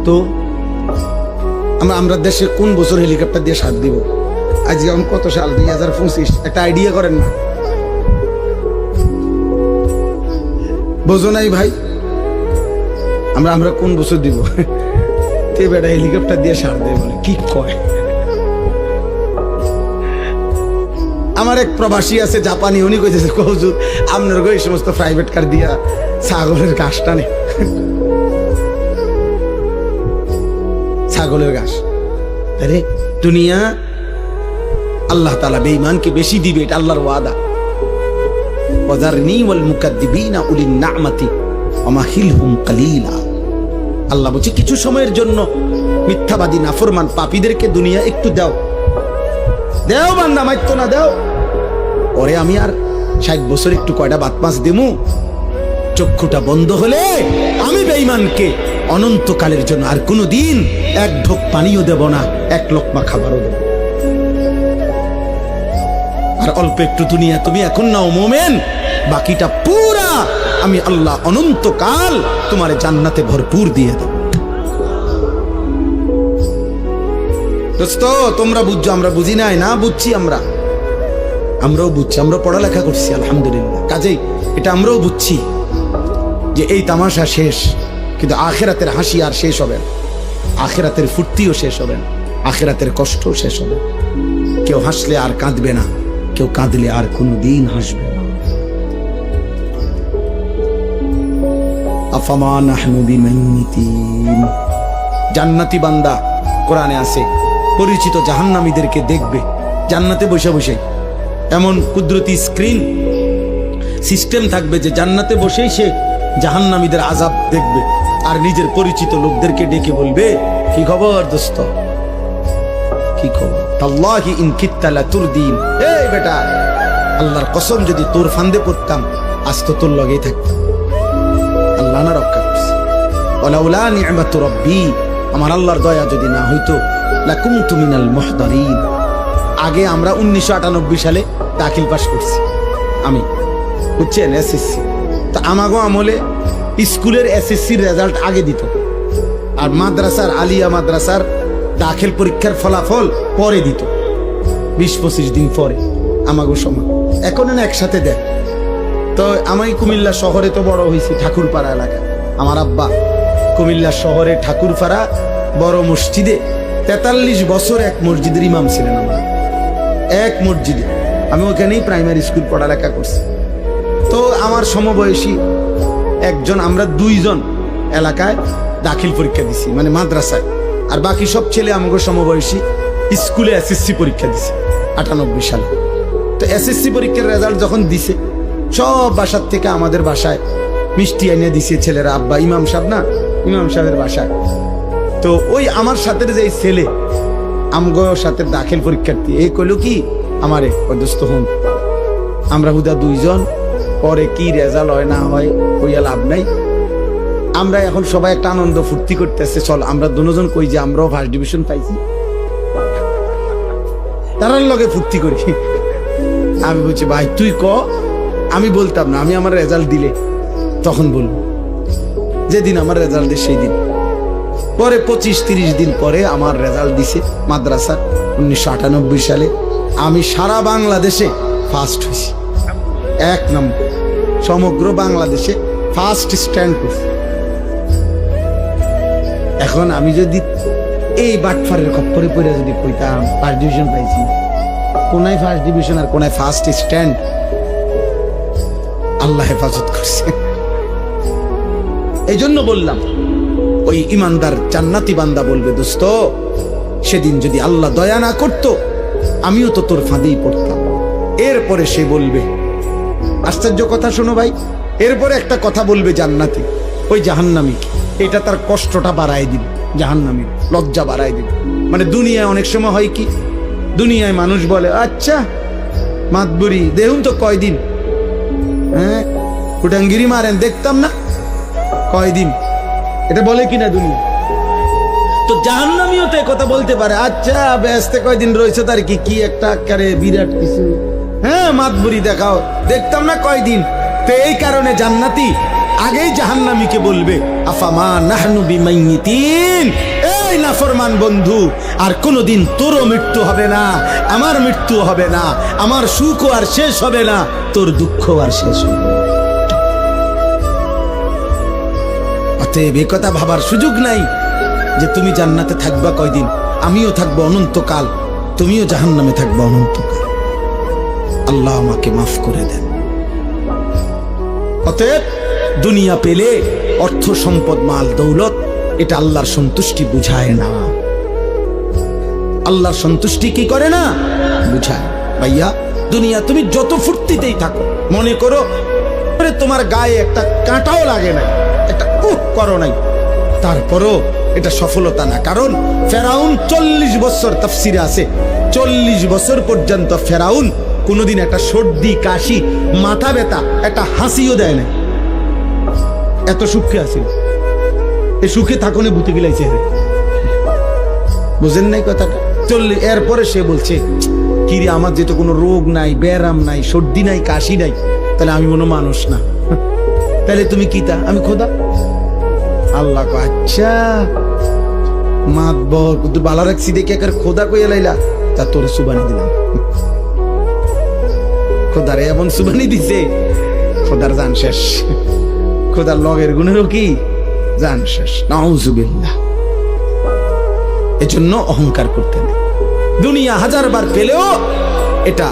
তো আমরা দেশে কোন বছর হেলিকপ্টার দিয়ে সার দিব? আজ যেমন কত সাল, 2025, একটা আইডিয়া করেন না? বোঝো নাই ভাই? আমরা আমরা কোন বছর দিব তে বেটা হেলিকপ্টার দিয়ে সার দেয় বলে কি কয়। আমার এক প্রবাসী আছে জাপানি, উনি কইতেছে হুজুর আপনার গো এই সমস্ত প্রাইভেট কার দিয়া ছাগলের ঘাস টানে, ছাগলের ঘাস। আরে দুনিয়া আল্লাহ তাআলা বেঈমানকে বেশি দিবে, এটা আল্লাহর ওয়াদা। ওয়াজারনি ওয়াল মুকাদ্দিবিনা উলিন নি'মাতি ওয়ামাহিলহুম কালিলা। আল্লাহ বলছে কিছু সময়ের জন্য মিথ্যাবাদী নাফরমান পাপীদেরকে দুনিয়া একটু দাও, দেও বান্দা, মাইতো না দাও। পরে আমি আর 60 বছর একটু কয়টা বাত মাস দেমু, চক্ষুটা বন্ধ হলে আমি বেঈমানকে অনন্তকালের জন্য আর কোনোদিন এক ঢোক পানিও দেব না, এক লোকমা খাবারও দেব। আর অল্প একটু দুনিয়া তুমি এখন নাও মোমেন, বাকিটা পুরা আমি আল্লাহ অনন্তকাল তোমার জান্নাতে ভরপুর দিয়ে দেব। দোস্ত তোমরা বুঝছো, আমরা বুঝি নাই না, বুঝছি আমরাও বুঝছি, আমরা পড়ালেখা করছি আলহামদুলিল্লাহ। কাজেই এটা আমরাও বুঝছি যে এই তামাশা শেষ, কিন্তু আখিরাতের হাসি আর শেষ হবে না, আখিরাতের ফুর্তিও শেষ হবে না, আখিরাতের কষ্টও শেষ হবে। কেউ হাসলে আর কাঁদবে না, কেউ কাঁদলে আর কোনোদিন হাসবে না। আফামা নাহনু বিমাইতিন। জান্নাতি বান্দা কোরআনে আছে পরিচিত জাহান্নামীদেরকে দেখবে জান্নাতে বসে বসে, এমন কুদরতি স্ক্রিন সিস্টেম থাকবে যে জান্নাতে বসেই সে জাহান্নামীদের আযাব দেখবে, আর নিজের পরিচিত লোকদেরকে ডেকে বলবে কি খবর দোস্ত, কি খবর, তাল্লাহি ইন কিত্তা লাতুরদিন। এই বেটা আল্লাহর কসম যদি তোর ফান্দে পড়তাম আজ তো তোর লগেই থাকতাম। আল্লাহ না রক্ষা করছে। ওয়ালাউলা নি'মাতু রাব্বি, আমার আল্লাহর দয়া যদি না হইতো লাকুনতু মিনাল মুহদারিন। আগে আমরা 1998 সালে দাখিল পাস করছি আমি, বুঝছেন, এসএসসি। তা আমাগো আমলে স্কুলের এসএসসির রেজাল্ট আগে দিত, আর মাদ্রাসার আলিয়া মাদ্রাসার দাখিল পরীক্ষার ফলাফল পরে দিত, 20-25 দিন পরে আমাগো সময়। এখন না একসাথে দেয়। তো আমি কুমিল্লা শহরে তো বড় হয়েছি, ঠাকুরপাড়া এলাকা। আমার আব্বা কুমিল্লা শহরে ঠাকুরপাড়া বড় মসজিদে 43 বছর এক মসজিদের ইমাম ছিলেন। আমার এক মসজিদে, আমি ওখানেই প্রাইমারি স্কুল পড়ালেখা করছি। তো আমার সমবয়সী একজন, আমরা 2 জন এলাকায় দাখিল পরীক্ষা দিছি, মানে মাদ্রাসায়, আর বাকি সব ছেলে আমাকে সমবয়সী স্কুলে এসএসসি পরীক্ষা দিছে 98 সালে। তো এসএসসি পরীক্ষার রেজাল্ট যখন দিছে, সব বাসার থেকে আমাদের বাসায় মিষ্টি এনে দিছে ছেলেরা। আব্বা ইমাম সাহেব না, ইমাম সাহেবের বাসায়। তো ওই আমার সাথে যে ছেলে আমগো সাথে দাখিল পরীক্ষার্থী, এই কইলো কি আমারে, দোস্ত হন আমরা হুদা 2 জন, পরে কি রেজাল্ট হয় না হয় কইয়া লাভ নাই, আমরা এখন সবাই একটা আনন্দ ফুর্তি করতেছে, চল আমরা দুজন কই যে আমরাও ফার্স্ট ডিভিশন পাইছি, তারার লগে ফুর্তি করি। আমি বলছি ভাই তুই ক, আমি বলতাম না, আমি আমার রেজাল্ট দিলে তখন বলবো, যেদিন আমার রেজাল্ট দিই সেই দিন। পরে 25-30 দিন পরে আমার রেজাল্ট দিছে মাদ্রাসার 1998 সালে। আমি সারা বাংলাদেশে ফার্স্ট হয়েছি, 1 নম্বর, সমগ্র বাংলাদেশে ফার্স্ট স্ট্যান্ড করছি। এখন আমি যদি এই বাটফারের খপ্পরে পড়ে যদি কইতাম ফার্স্ট ডিভিশন পাইছি, কোনায় ফার্স্ট ডিভিশন আর কোনায় ফার্স্ট স্ট্যান্ড, আল্লাহ হেফাজত করছে। এই জন্য বললাম ওই ইমানদার জান্নাতি বান্দা বলবে দোস্ত সেদিন যদি আল্লাহ দয়া না করতো আমিও তো তোর ফাঁদেই পড়তাম। এরপরে সে বলবে, আশ্চর্য কথা শোনো ভাই, এরপরে একটা কথা বলবে জান্নাতি ওই জাহান্নামীকে, এটা তার কষ্টটা বাড়ায় দিবে, জাহান্নামীর লজ্জা বাড়ায় দিবে। মানে দুনিয়ায় অনেক সময় হয় কি, দুনিয়ায় মানুষ বলে আচ্ছা মাতবুরি দেখুন তো কয়দিন, হ্যাঁ কুটাঙ্গিরি মারেন দেখতাম না কয়দিন, এটা বলে কিনা দুনিয়া। তো জাহান্নামীও তো কথা বলতে পারে, আচ্ছা ব্যস্তে কয়দিন রয়েছে তার কি একটা আকারে বিরাট কিছু, হ্যাঁ মাতবুরি দেখাও দেখতাম না কয়দিন। তো এই কারণে জান্নাতি আগেই জাহান্নামীকে বলবে আফামা নাহনু বিমাইতিন, এই নাফরমান বন্ধু আর কোনোদিন তোরও মৃত্যু হবে না, আমার মৃত্যু হবে না, আমার সুখও আর শেষ হবে না, তোর দুঃখ আর শেষ হবে না। অতএব এ কথা ভাবার সুযোগ নাই যে তুমি জান্নাতে থাকবা কয়দিন, আমিও থাকবো অনন্তকাল, তুমিও জাহান্নামে থাকবা অনন্তকাল। আল্লাহ আমাকে মাফ করে দেন। অতএব দুনিয়া পেলে অর্থ সম্পদ মাল দৌলত এটা আল্লাহর সন্তুষ্টি বুঝায় না। আল্লাহর সন্তুষ্টি কি করে না বুঝায়। ভাইয়া দুনিয়া তুমি যত ফুর্তিতেই থাকো, মনে করো তোমার গায়ে একটা কাঁটাও লাগে নাই, একটা করো নাই, তারপরও এটা সফলতা না। কারণ ফেরাউন 40 বছর, তাফসিরে আছে 40 বছর পর্যন্ত ফেরাউন কোনোদিন একটা সর্দি কাশি মাথা ব্যথা একটা হাসিও দেয় না। এত সুখে আছে, এই সুখে থাকনে ভূতে গিলাইছে। বুঝেন নাই কথাটা? 40 এরপরে সে বলছে কিরে আমার যেহেতু কোনো রোগ নাই, ব্যারাম নাই, সর্দি নাই, কাশি নাই, তাহলে আমি কোনো মানুষ না। তাহলে তুমি কি তা? আমি খোদা। আল্লাহ আচ্ছা মাতবর বালা রাখছি দেখে একার খোদা কইয়া লাইলা, তা তোর সুবানি দিলাম। খোদারে এমন সুবানি দিছে, খোদার জান শেষ, খোদার লগের গুণেরও কি জান শেষ। নাউজুবিল্লাহ। এজন্য অহংকার করতে নেই। দুনিয়া 1000 বার পেলেও এটা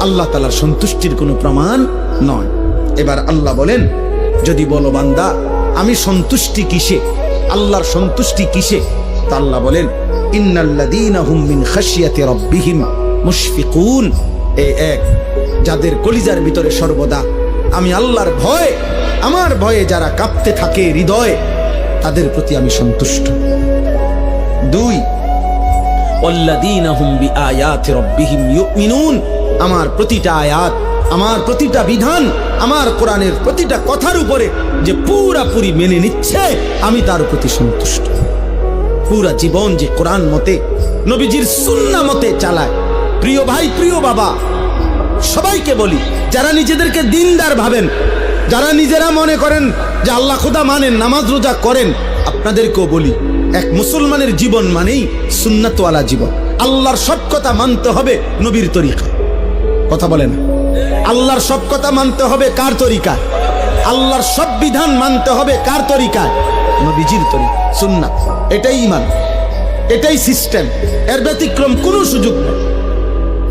আল্লাহ তাআলার সন্তুষ্টির কোনো প্রমাণ নয়। এবার আল্লাহ বলেন, যদি বলো বান্দা আমি সন্তুষ্টি কিসে, আল্লাহর সন্তুষ্টি কিসে, তা আল্লাহ বলেন ইন্নাল্লাযীনা হুম মিন খাশিয়াতি রাব্বিহিম মুশফিকুন। এই এক, যাদের কলিজার ভিতরে সর্বদা আমি আল্লাহর ভয়, আমার ভয়ে যারা কাঁপতে থাকে হৃদয়, তাদের প্রতি আমি সন্তুষ্ট। 2, ওয়াল্লাযীনা হুম বিআয়াতি রাব্বিহিম ইউমিনুন। আমার প্রতিটা আয়াত, আমার প্রতিটা বিধান, আমার কোরআনের প্রতিটা কথার উপরে যে পুরাপুরি মেনে নিচ্ছে, আমি তার প্রতি সন্তুষ্ট। পুরা জীবন যে কোরআন মতে, নবীজির সুন্নাহ মতে চালায়। প্রিয় ভাই, প্রিয় বাবা, সবাইকে বলি, যারা নিজেদেরকে দিনদার ভাবেন, যারা নিজেরা মনে করেন যে আল্লাহ খোদা মানেন, নামাজ রোজা করেন, আপনাদেরকেও বলি, এক মুসলমানের জীবন মানেই সুন্নাতওয়ালা জীবন। আল্লাহর সব কথা মানতে হবে নবীর তরিকা। কথা বলে না? আল্লাহর সব কথা মানতে হবে কার তরিকা? আল্লাহর সব বিধান মানতে হবে কার তরিকা? নবীজির তরিকা, সুন্নাত। এটাই ঈমান, এটাই সিস্টেম, এর ব্যতিক্রম কোনো সুযোগ নেই।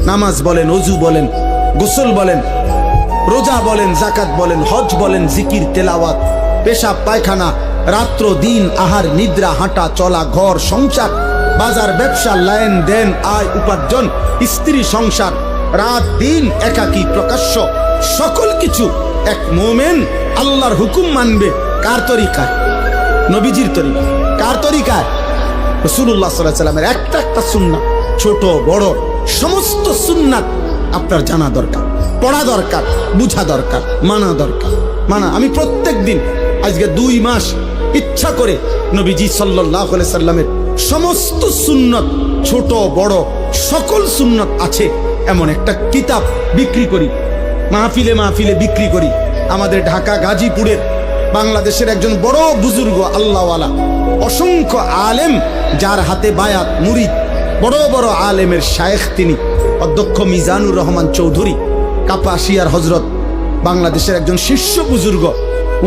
নামাজ বলেন, ওযু বলেন, গোসল বলেন, রোজা বলেন, যাকাত বলেন, হজ বলেন, জিকির, তেলাওয়াত, পেশাব পায়খানা, রাত্র দিন, আহার নিদ্রা, হাঁটা চলা, ঘর সংসার, বাজার ব্যবসা, লেন দেন, আয় উপার্জন, স্ত্রী সংসার, রাত দিন, একাকী প্রকাশ্য, সকল কিছু এক মুমিন আল্লাহর হুকুম মানবে কার তরিকায়? নবীজির তরিকা। কার তরিকায়? রাসূলুল্লাহ সাল্লাল্লাহু আলাইহি ওয়াসাল্লামের একটা একটা সুন্নাত, ছোট বড় সমস্ত সুন্নাত আপনার জানা দরকার, পড়া দরকার, বুঝা দরকার, মানা দরকার। আমি প্রত্যেক দিন আজকে 2 মাস ইচ্ছা করে নবীজি সাল্লাল্লাহু আলাইহি সাল্লামের সমস্ত সুন্নাত, ছোট বড় সকল সুন্নাত আছে এমন একটা কিতাব বিক্রি করি, মাহফিলে মাহফিলে বিক্রি করি। আমাদের ঢাকা গাজীপুরের বাংলাদেশের একজন বড় বুজুর্গ আল্লাহওয়ালা, অসংখ্য আলেম, যার হাতে বায়াত মুরিদ, বড় বড় আলেমের শায়েখ তিনি অধ্যক্ষ মিজানুর রহমান চৌধুরী, কাপাসিয়ার হজরত, বাংলাদেশের একজন শীর্ষ বুজুর্গ।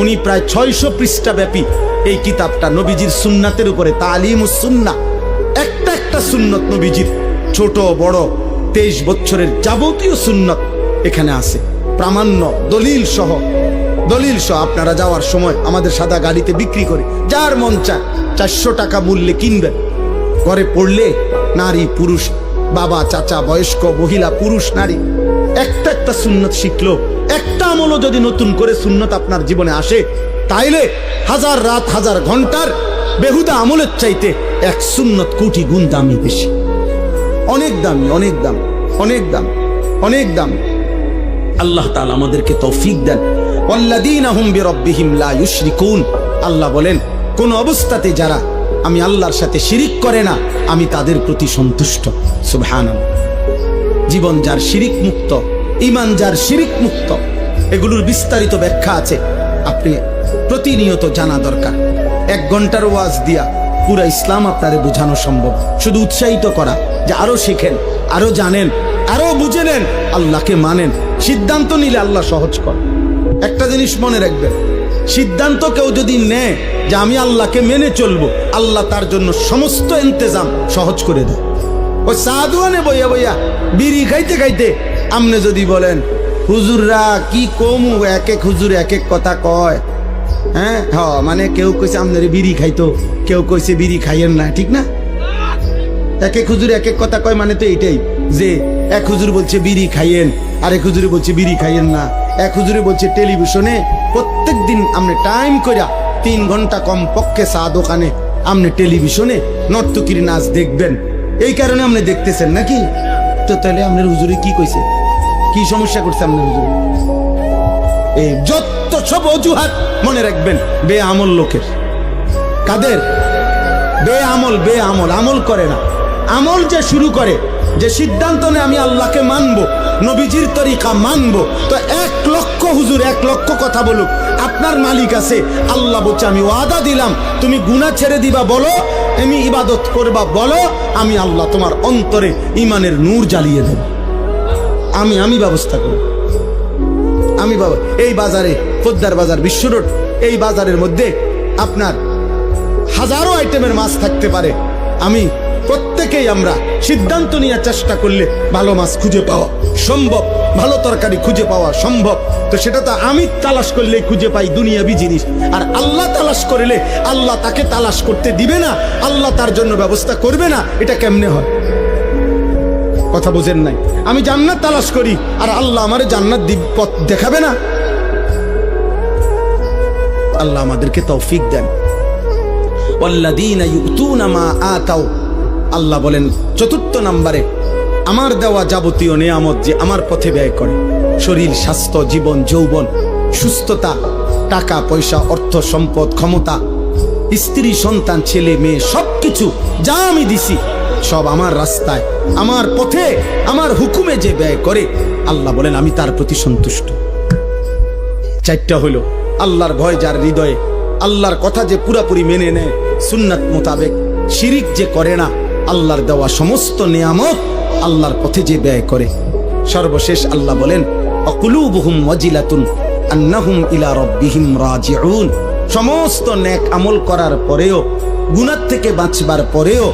উনি প্রায় 600 পৃষ্ঠা ব্যাপী এই কিতাবটা নবীজির সুন্নাতের উপরে, তালিমুস সুন্নাহ, একটা একটা সুন্নত নবীজির, ছোট বড় 23 বছরের যাবতীয় সুন্নত এখানে আছে, প্রামাণ্য দলিল সহ। আপনারা যাওয়ার সময় আমাদের সাদা গাড়িতে বিক্রি করে, যার মন চায় 400 টাকা মূল্যে কিনবেন। ঘরে পড়লে নারী পুরুষ, বাবা চাচা, বয়স্ক মহিলা, পুরুষ নারী, একটা একটা সুন্নত শিখলো, একটা আমলও যদি নতুন করে সুন্নত আপনার জীবনে আসে, তাইলে 1000 রাত 1000 ঘন্টার বেহুদা আমলের চাইতে এক সুন্নত কোটি গুণ দামি বেশি। অনেক দামি, অনেক দাম, অনেক দাম, অনেক দাম। আল্লাহ তাআলা আমাদেরকে তৌফিক দেন। ওয়াল্লাযীনা হুম বিরাব্বিহিম লা ইউশরিকুন। আল্লাহ বলেন, কোন অবস্থাতে যারা আমি আল্লাহর সাথে শিরিক করে না, আমি তাদের প্রতি সন্তুষ্ট। সুবহানাল্লাহ। জীবন যার শিরিক মুক্ত, ঈমান যার শিরিক মুক্ত, এগুলোর বিস্তারিত ব্যাখ্যা আছে, আপনি প্রতিনিয়ত জানা দরকার। 1 ঘন্টার ওয়াজ দিয়া পুরা ইসলাম আপনারে বোঝানো সম্ভব। শুধু উৎসাহিত করা যে আরো শিখেন, আরো জানেন, আরো বুঝে নেন, আল্লাহকে মানেন। সিদ্ধান্ত নিলে আল্লাহ সহজ কর। একটা জিনিস মনে রাখবেন, সিদ্ধান্ত কেউ যদি নেয় যে আমি আল্লাহকে মেনে চলবো, আল্লাহ তার জন্য সমস্ত ইন্তজাম সহজ করে দেয়। ওই সাধুয়ানে বইয়া বইয়া বিড়ি খাইতে খাইতে আমনে যদি বলেন হুজুররা কি কমু, এক এক হুজুর এক এক কথা কয়, হ্যাঁ মানে কেউ কইছে আপনার বিড়ি খাইতো, কেউ কইছে বিড়ি খাইয়েন না, ঠিক না? এক এক হুজুর এক এক কথা কয়, মানে তো এইটাই যে এক হুজুর বলছে বিড়ি খাইয়েন, আরেক হুজুরে বলছে বিড়ি খাইয়েন না, এক হুজুরে বলছে টেলিভিশনে প্রত্যেক দিন আপনি টাইম কইরা 3 ঘন্টা কম পক্ষে চা দোকানে আপনি টেলিভিশনে নর্তকীর নাচ দেখবেন, এই কারণে আপনি দেখতেছেন নাকি? তো তাহলে আপনার হুজুরে কি কইছে, কি সমস্যা করছে আপনার হুজুরে? এই যত সব অজুহাত মনে রাখবেন বেআমল লোকের। কাদের? বেআমল। আমল করে না। আমল যে শুরু করে, যে সিদ্ধান্ত নেয় আমি আল্লাহকে মানবো, নবীজির তরিকা মানবো, তো 1 লক্ষ হুজুর 1 লক্ষ কথা বলুক, আপনার মালিক আছে, আল্লাহ বলছে আমি ওয়াদা দিলাম তুমি গুনাহ ছেড়ে দিবা বলো, আমি ইবাদত করবা বলো, আমি আল্লাহ তোমার অন্তরে ইমানের নূর জ্বালিয়ে দেব, আমি ব্যবস্থা করব। আমি বাবা এই বাজারে, পোদ্দার বাজার, বিশ্ব রোড, এই বাজারের মধ্যে আপনার হাজারো আইটেমের মাছ থাকতে পারে, আমি প্রত্যেকেই আমরা সিদ্ধান্ত নিয়ে চেষ্টা করলে ভালো মাছ খুঁজে পাওয়া সম্ভব, ভালো তরকারি খুঁজে পাওয়া সম্ভব। তো সেটা তো আমি তালাশ করলে খুঁজে পাই দুনিয়াবি জিনিস, আর আল্লাহ তালাশ করলে আল্লাহ তাকে তালাশ করতে দিবে না, আল্লাহ তার জন্য ব্যবস্থা করবে না। এটা কেমনে হয়? কথা বোঝেন নাই? আমি জান্নাত তালাশ করি আর আল্লাহ আমারে জান্নাত পথ দেখাবে না? আল্লাহ আমাদেরকে তৌফিক দেন। ওয়াল্লাযীনা ইউতুনা মা আতাও, আল্লাহ বলেন 4 নম্বরে আমার দেওয়া যাবতীয় নিয়ামত যে আমার পথে ব্যয় করে, শরীর, স্বাস্থ্য, জীবন, যৌবন, সুস্থতা, টাকা পয়সা, অর্থ সম্পদ, ক্ষমতা, স্ত্রী, সন্তান, ছেলে মেয়ে, সবকিছু যা আমি দিছি সব আমার রাস্তায়, আমার পথে, আমার হুকুমে যে ব্যয় করে, আল্লাহ বলেন আমি তার প্রতি সন্তুষ্ট। 4টা হলো আল্লাহর ভয় যার হৃদয়ে, আল্লাহর কথা যে পুরাপুরি মেনে নেয়, সুন্নাত মোতাবেক শিরিক যে করে না, আল্লাহর দেওয়া সমস্ত নিয়ামত আল্লাহর পথে যে ব্যয় করে। সর্বশেষ আল্লাহ বলেন অকুলুবুহুম ওয়াজিলাতুন আন্নাহুম ইলা রাব্বিহিম রাজিউন, সমস্ত নেক আমল করার পরেও, গুনাহ থেকে বাঁচবার পরেও,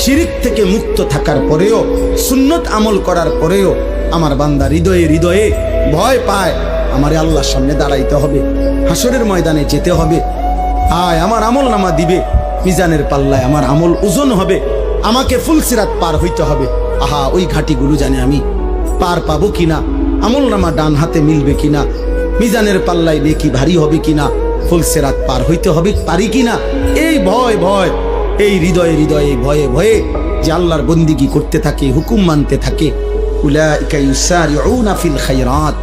শিরিক থেকে মুক্ত থাকার পরেও, সুন্নত আমল করার পরেও আমার বান্দা হৃদয়ে হৃদয়ে ভয় পায়, আমারে আল্লাহর সামনে দাঁড়াইতে হবে, হাসরের ময়দানে যেতে হবে, আয় আমার আমল নামা দিবে, মিজানের পাল্লায় আমার আমল ওজন হবে, আমাকে ফুলসিরাত পার হইতে হবে। আহা, ওই ঘাটিগুলো জানে আমি পার পাবো কিনা, আমল নামা ডান হাতে মিলবে কিনা, মিজানের পাল্লায় নেকি ভারী হবে কিনা, ফুলসিরাত পার হইতে হবে পারি কিনা, এই ভয় এই হৃদয়ে হৃদয়ে ভয়ে ভয়ে যে আল্লাহর বন্দিগি করতে থাকে, হুকুম মানতে থাকে, উলাইকা ইউসারিউনা ফিল খায়রাত।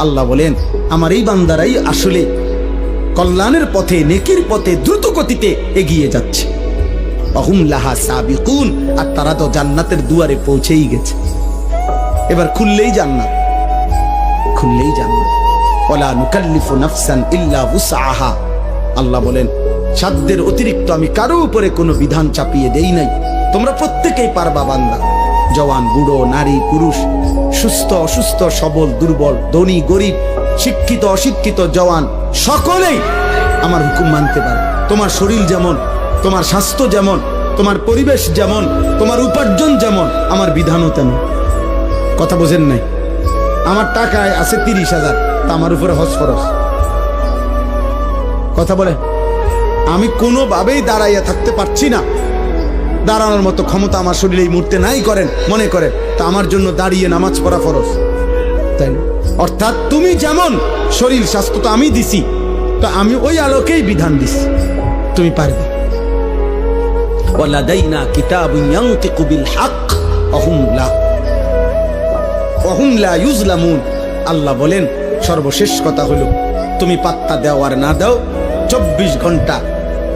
আল্লাহ বলেন আমার এই বান্দারাই আসলে কল্যাণের পথে, নেকির পথে দ্রুত গতিতে এগিয়ে যাচ্ছে। ওয়াহুম লাহা সাবিকুন, আর তারা তো জান্নাতের দুয়ারে পৌঁছেই গেছে। এবার খুললেই জান্নাত। ওয়ালা নুকাল্লিফু নাফসান ইল্লা উসআহা, আল্লাহ বলেন সাধ্যের অতিরিক্ত আমি কারো উপরে কোনো বিধান চাপিয়ে দেই নাই, তোমরা প্রত্যেকেই পারবা বান্দা, জওয়ান, বুড়ো, নারী, পুরুষ, সুস্থ, অসুস্থ, সবল, দুর্বল, ধনী, গরিব, শিক্ষিত, অশিক্ষিত, জওয়ান, সকলেই আমার হুকুম মানতে পারে। তোমার শরীর যেমন, তোমার স্বাস্থ্য যেমন, তোমার পরিবেশ যেমন, তোমার উপার্জন যেমন, আমার বিধানও তেমন। কথা বোঝেন নাই? আমার টাকায় আছে 30,000, তা আমার উপরে হজ ফরজ। কথা বলে আমি কোনোভাবেই দাঁড়াইয়া থাকতে পারছি না, দাঁড়ানোর মতো ক্ষমতা আমার শরীরে এই মুহূর্তে নাই করেন মনে করে, তা আমার জন্য দাঁড়িয়ে নামাজ পড়া ফরজ, তাই না? অর্থাৎ তুমি যেমন শরীর স্বাস্থ্য তো আমি দিছি, তো আমি ওই আলোকেই বিধান দিছি, তুমি পারবে। ওয়ালাদাইনা কিতাবুন ইয়ানতিকু বিল হক ওয়াহুম লা ইউজলামুন, আল্লাহ বলেন সর্বশেষ কথা হলো তুমি পাত্তা দাও আর না দাও, 24 ঘন্টা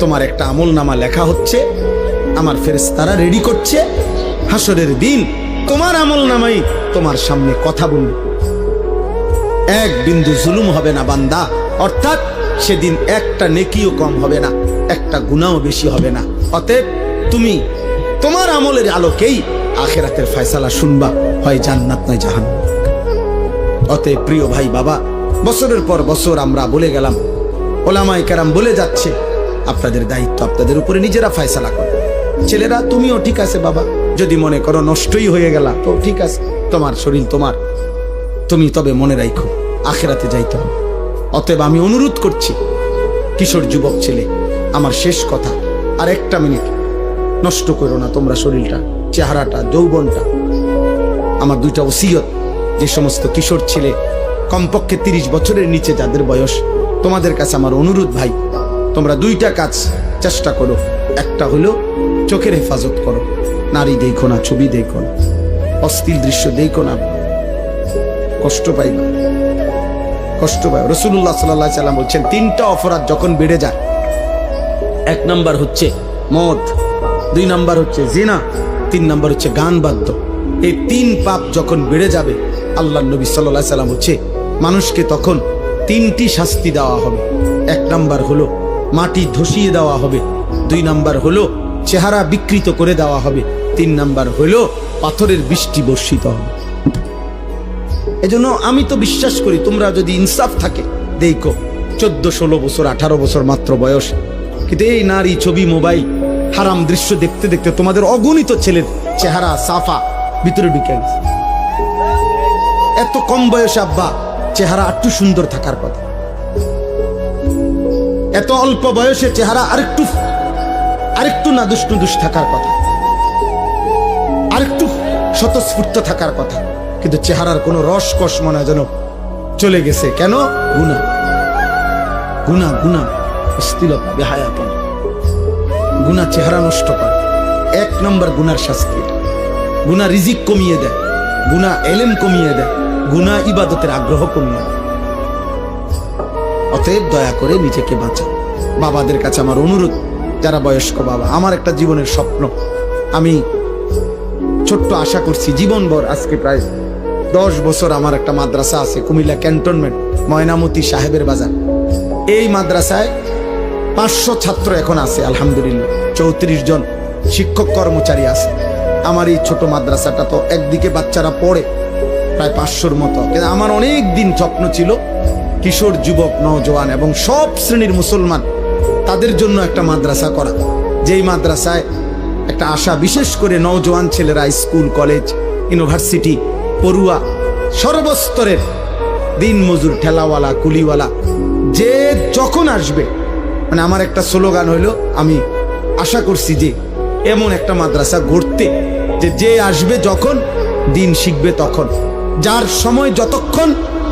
তোমার একটা আমলনামা লেখা হচ্ছে, আমার ফেরেশতারা রেডি করছে, হাসরের দিন তোমার আমলনামাই তোমার সামনে কথা বলবে, এক বিন্দু জুলুম হবে না বান্দা, অর্থাৎ সেদিন একটা নেকিও কম হবে না, একটা গুনাহও বেশি হবে না। অতএব তুমি তোমার আমলের আলোকেই আখিরাতের ফয়সালা শুনবা, হয় জান্নাত নয় জাহান্নাম। অতএব প্রিয় ভাই বাবা, বছরের পর বছর আমরা বলে গেলাম ওলামায়ে কেরাম বলে যাচ্ছে, আপনাদের দায়িত্ব আপনাদের উপরে নিজেরা ফয়সালা করো। ছেলেরা তুমিও ঠিক আছে বাবা, যদি মনে করো নষ্টই হয়ে গেলা তো ঠিক আছে, তোমার শরীর তোমার, তুমি তবে মনে রাখো আখিরাতে যাইতে হবে। অতএব আমি অনুরোধ করছি কিশোর যুবক ছেলে, আমার শেষ কথা, আর একটা মিনিট নষ্ট করো না তোমরা শরীরটা, চেহারাটা, যৌবনটা। আমার দুইটা ওসিয়ত, যে সমস্ত কিশোর ছেলে কমপক্ষে 30 বছরের নিচে যাদের বয়স, তোমাদের কাছে আমার অনুরোধ ভাই, তোমরা দুইটা কাজ চেষ্টা করো। একটা হলো চোখের হেফাজত করো, নারী দেখো না, ছবি দেখো না, অশ্লীল দৃশ্য দেখো না, কষ্ট পাইবা, কষ্ট পাই। রাসূলুল্লাহ সাল্লাল্লাহু আলাইহি সাল্লাম বলছেন 3টা অপরাধ যখন বেড়ে যায়, 1 নাম্বার হচ্ছে মদ, 2 নাম্বার হচ্ছে জিনা, 3 নাম্বার হচ্ছে গান বাদ্য। এই 3 পাপ যখন বেড়ে যাবে, আল্লাহর নবী সাল্লাল্লাহু আলাইহি সাল্লাম হচ্ছে মানুষকে তখন 3টি শাস্তি দেওয়া হবে। 1 নাম্বার হলো মাটি ধসিয়ে দেওয়া হবে, 2 নাম্বার হলো চেহারা বিকৃত করে দেওয়া হবে, 3 নাম্বার হলো পাথরের বৃষ্টি বর্ষিত হবে। এজন্য আমি তো বিশ্বাস করি তোমরা যদি ইনসাফ থাকে, দেখো 14-16 বছর 18 বছর মাত্র বয়স, কিন্তু এই নারী, ছবি, মোবাইল, হারাম দৃশ্য দেখতে দেখতে তোমাদের অগণিত ছেলের চেহারা সাফা ভিতরে ঢুকে গেছে। এত কম বয়সে আব্বা চেহারা একটু সুন্দর থাকার কথা, এত অল্প বয়সে চেহারা আরেকটু নাদুস নুদুস থাকার কথা, আরেকটু স্বতঃস্ফূর্ত থাকার কথা, কিন্তু চেহারার কোনো রস কস মনে যেন চলে গেছে। কেন? গুনাহ, গুনাহ, গুনাহ, অশ্লীলতা, বেহায়াপনা, গুনাহ চেহারা নষ্ট করে। 1 নম্বর গুনার শাস্তি। গুনাহ রিজিক কমিয়ে দেয়, গুনাহ এলেম কমিয়ে দেয়, গুনাহ ইবাদতের আগ্রহ কমিয়ে দেয়। অতএব দয়া করে নিজেকে বাঁচাও। বাবাদের কাছে আমার অনুরোধ, যারা বয়স্ক বাবা, আমার একটা জীবনের স্বপ্ন, আমি ছোট্ট আশা করছি জীবনভর, আজকে প্রায় 10 বছর আমার একটা মাদ্রাসা আছে কুমিল্লা ক্যান্টনমেন্ট, ময়নামতি সাহেবের বাজার। এই মাদ্রাসায় 500 ছাত্র এখন আছে আলহামদুলিল্লাহ, 34 জন শিক্ষক কর্মচারী আছে। আমার এই ছোট মাদ্রাসাটা তো একদিকে বাচ্চারা পড়ে প্রায় 500-র মতো, কিন্তু আমার অনেক দিন স্বপ্ন ছিল কিশোর, যুবক, নওজোয়ান এবং সব শ্রেণীর মুসলমান, তাদের জন্য একটা মাদ্রাসা করা। যেই মাদ্রাসায় একটা আশা, বিশেষ করে নওজোয়ান ছেলেরা স্কুল, কলেজ, ইউনিভার্সিটি, পড়ুয়া, সর্বস্তরের দিন মজুর, ঠেলাওয়ালা, কুলিওয়ালা, যে যখন আসবে, মানে আমার একটা স্লোগান হইল, আমি আশা করছি যে এমন একটা মাদ্রাসা গড়তে, যে আসবে যখন, দিন শিখবে তখন, যার সময় যতক্ষণ,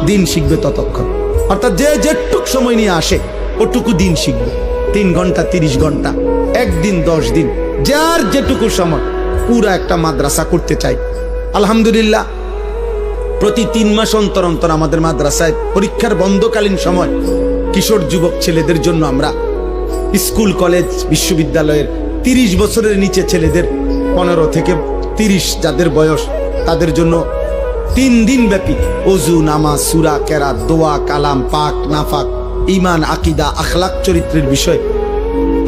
দিন শিখবে ততক্ষণ। অর্থাৎ যে যেটুক সময় নিয়ে আসে ওটুকু দিন শিখবে, 3 ঘন্টা, 30 ঘন্টা, 1 দিন, 10 দিন, যার যেটুকু সময়, পুরা একটা মাদ্রাসা করতে চাই। আলহামদুলিল্লাহ প্রতি 3 মাস অন্তর অন্তর আমাদের মাদ্রাসায় পরীক্ষার বন্ধকালীন সময় কিশোর যুবক ছেলেদের জন্য আমরা স্কুল, কলেজ, বিশ্ববিদ্যালয়ের 30 বছরের নিচে ছেলেদের, 15 থেকে 30 যাদের বয়স, তাদের জন্য 3 দিন ব্যাপী ওযু, নামাজ, সূরা, কেরাত, দোয়া, কালাম, পাক, নাফাক, ঈমান, আকীদা, আখলাক, চরিত্রের বিষয়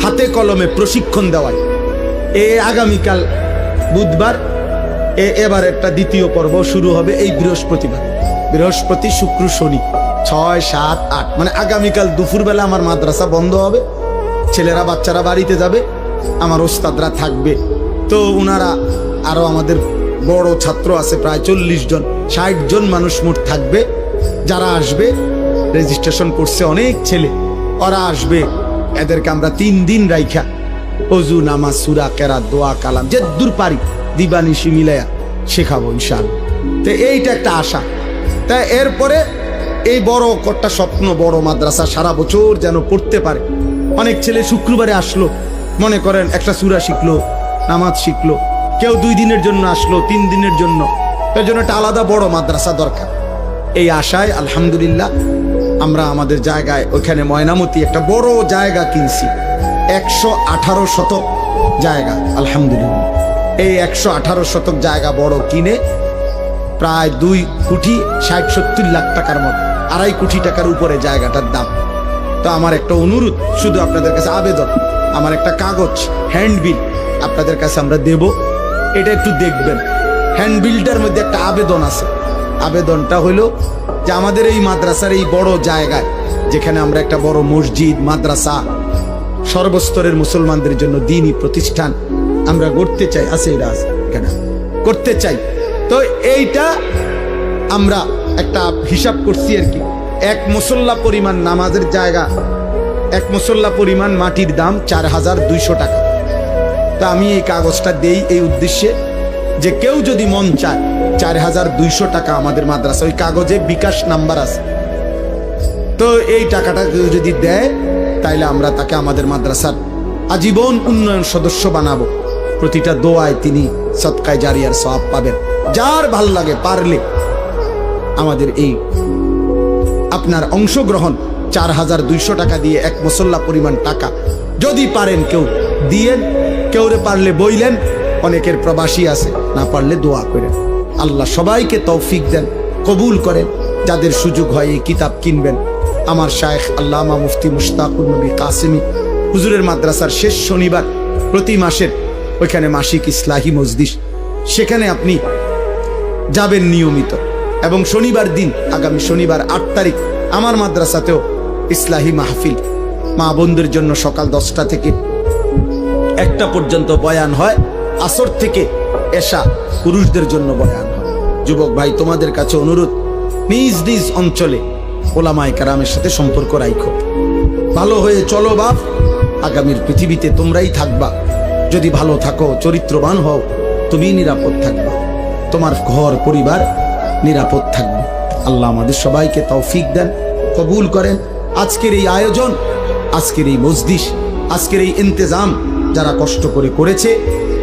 হাতে কলমে প্রশিক্ষণ দেওয়ায়। আগামীকাল বুধবার এবার একটা দ্বিতীয় পর্ব শুরু হবে এই বৃহস্পতিবার, বৃহস্পতি, শুক্র, শনি, 6, 7, 8, মানে আগামীকাল দুপুরবেলা আমার মাদ্রাসা বন্ধ হবে, ছেলেরা, বাচ্চারা বাড়িতে যাবে, আমার ওস্তাদরা থাকবে। তো ওনারা আরো আমাদের বড় ছাত্র আছে প্রায় 40 জন, 60 জন মানুষ মোট থাকবে। যারা আসবে, রেজিস্ট্রেশন করছে অনেক ছেলে, ওরা আসবে। এদেরকে আমরা 3 দিন রাইখা ওযু, নামাজ, সূরা, কেরাত, দোয়া, কালাম যে দূর পারি দিবানিশি মিলাইয়া শেখাবো ইনশাআল্লাহ। তো এইটা একটা আশা। তাই এরপরে এই বড় একটা স্বপ্ন, বড় মাদ্রাসা সারা বছর যেন পড়তে পারে। অনেক ছেলে শুক্রবারে আসলো, মনে করেন একটা সূরা শিখলো, নামাজ শিখলো, কেউ 2 দিনের জন্য আসলো, 3 দিনের জন্য, তার জন্য একটা আলাদা বড় মাদ্রাসা দরকার। এই আশায় আলহামদুলিল্লাহ আমরা আমাদের জায়গায়, ওইখানে ময়নামতি একটা বড় জায়গা কিনছি, 118 শতক জায়গা আলহামদুলিল্লাহ। এই 118 শতক জায়গা বড় কিনে প্রায় 2 কোটি 60-70 লাখ টাকার মতো, 2.5 কোটি টাকার উপরে জায়গাটার দাম। তো আমার একটা অনুরোধ, শুধু আপনাদের কাছে আবেদন, আমার একটা কাগজ হ্যান্ডবিল আপনাদের কাছে আমরা দেব, এটা একটু দেখবেন। হ্যান্ডবিলটার মধ্যে একটা আবেদন আছে, আবেদনটা হইল যে আমাদের এই মাদ্রাসার এই বড় জায়গায়, যেখানে আমরা একটা বড় মসজিদ, মাদ্রাসা, সর্বস্তরের মুসলমানদের জন্য দ্বীনি প্রতিষ্ঠান আমরা গড়তে চাই, আছে এটা আছে এখানে করতে চাই। তো এইটা আমরা একটা হিসাব করছি আর কি, এক মুসল্লা পরিমাণ নামাজের জায়গা, এক মুসল্লা পরিমাণ মাটির দাম 4200 টাকা। তা আমি এই কাগজটা দেই এই উদ্দেশ্যে যে কেউ যদি মন চায় 4200 টাকা আমাদের মাদ্রাসা, ওই কাগজে বিকাশ নাম্বার আছে, তো এই টাকাটা কেউ যদি দেয় তাইলে আমরা তাকে আমাদের মাদ্রাসার আজীবন উন্নয়ন সদস্য বানাবো। প্রতিটা দোয়ায় তিনি সদকায়ে জারিয়ার সওয়াব পাবেন। যার ভাল লাগে পারলে আমাদের এই আপনার অংশগ্রহণ 4200 টাকা দিয়ে এক মুসল্লা পরিমাণ টাকা যদি পারেন কেউ দিয়েন, কেউরে পারলে বইলেন, অনেকের প্রবাসী আছে, না পারলে দোয়া করেন। আল্লাহ সবাইকে তৌফিক দেন, কবুল করেন। যাদের সুযোগ হয় এই কিতাব কিনবেন। আমার শায়েখ আল্লামা মুফতি মুশতাকুর নবী কাসেমি হুজুরের মাদ্রাসার শেষ শনিবার প্রতি মাসের ওইখানে মাসিক ইসলাহি মজলিস, সেখানে আপনি যাবেন নিয়মিত। এবং শনিবার দিন, আগামী শনিবার 8 তারিখ আমার মাদ্রাসাতেও ইসলাহি মাহফিল, মা বোনদের জন্য সকাল 10টা থেকে 1টা পর্যন্ত বয়ান হয়, আসর থেকে এশা পুরুষদের জন্য বয়ান হয়। যুবক ভাই, তোমাদের কাছে অনুরোধ, নিজ নিজ অঞ্চলে ওলামায়ে কেরামের সাথে সম্পর্ক রাখো, ভালো হয়ে চলো বাপ, আগামীর পৃথিবীতে তোমরাই থাকবা। যদি ভালো থাকো, চরিত্রবান হও, তুমি নিরাপদ থাকবা, তোমার ঘর পরিবার নিরাপদ থাকবে। আল্লাহ আমাদের সবাইকে তৌফিক দেন, কবুল করেন। আজকের এই আয়োজন, আজকের এই মজলিস, আজকের এই ইন্তেজাম যারা কষ্ট করে করেছে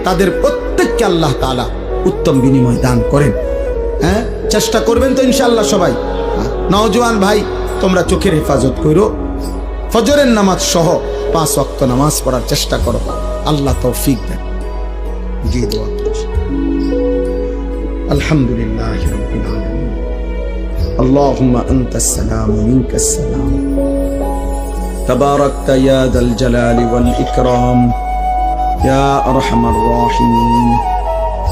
তাদের প্রত্যেককে আল্লাহ তাআলা উত্তম বিনিময় দান করেন। হ্যাঁ, চেষ্টা করবেন তো ইনশাআল্লাহ সবাই। নওজোয়ান ভাই, তোমরা চোখের হেফাজত করো, ফজরের নামাজ সহ 5 ওয়াক্ত নামাজ পড়ার চেষ্টা করো। আল্লাহ তৌফিক দেন। জি, দোয়া আলহামদুলিল্লাহ রাব্বিল আলামিন। আল্লাহুম্মা আনতাস সালাম ওয়া মিনকাস সালাম, তাবারাকতা ইয়া যাল জালালি ওয়াল ইকরাম, ইয়া আরহামার রাহিমিন,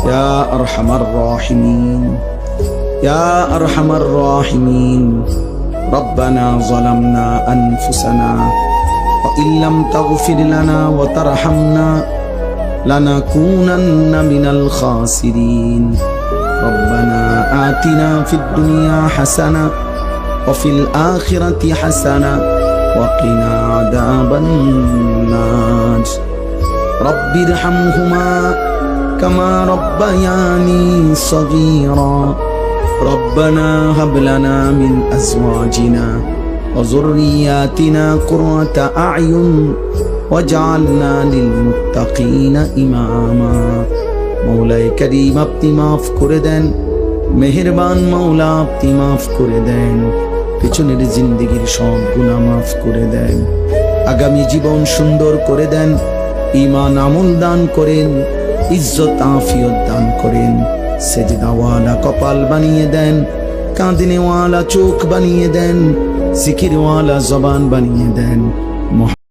ইয়া আরহামার রাহিমিন, ইয়া আরহামার রাহিমিন। রব্বানা যালামনা আনফুসানা ওয়া ইল্লাম তাগফির লানা ওয়া তারহামনা লানাকুনান্না মিনাল খাসিরিন। রব্বানা আতিনা ফিদ দুনিয়া হাসানা ওয়া ফিল আখিরাতি হাসানা ওয়া কিনা আযাবান নার। রব্বিরহামহুমা কামা রব্বায়ানি সগীরা। রব্বানা হাব লানা মিন আজওয়াজিনা ওয়া যুররিয়াতিনা কুররাতা আ'য়ুন ওয়াজআলনা লিল মুত্তাকিনা ইমামা। মওলায়ে কারীম, আপনি মাফ করে দেন, মেহেরবান মওলা আপনি মাফ করে দেন, পিছনের জিন্দেগির সব গুনাহ মাফ করে দেন, আগামী জীবন সুন্দর করে দেন, ঈমান আমল দান করেন, ইজ্জত আফিয়ত দান করেন, সেজদাওয়ালা কপাল বানিয়ে দেন, কাঁদনেওয়ালা চোখ বানিয়ে দেন, জিকিরওয়ালা জবান বানিয়ে দেন,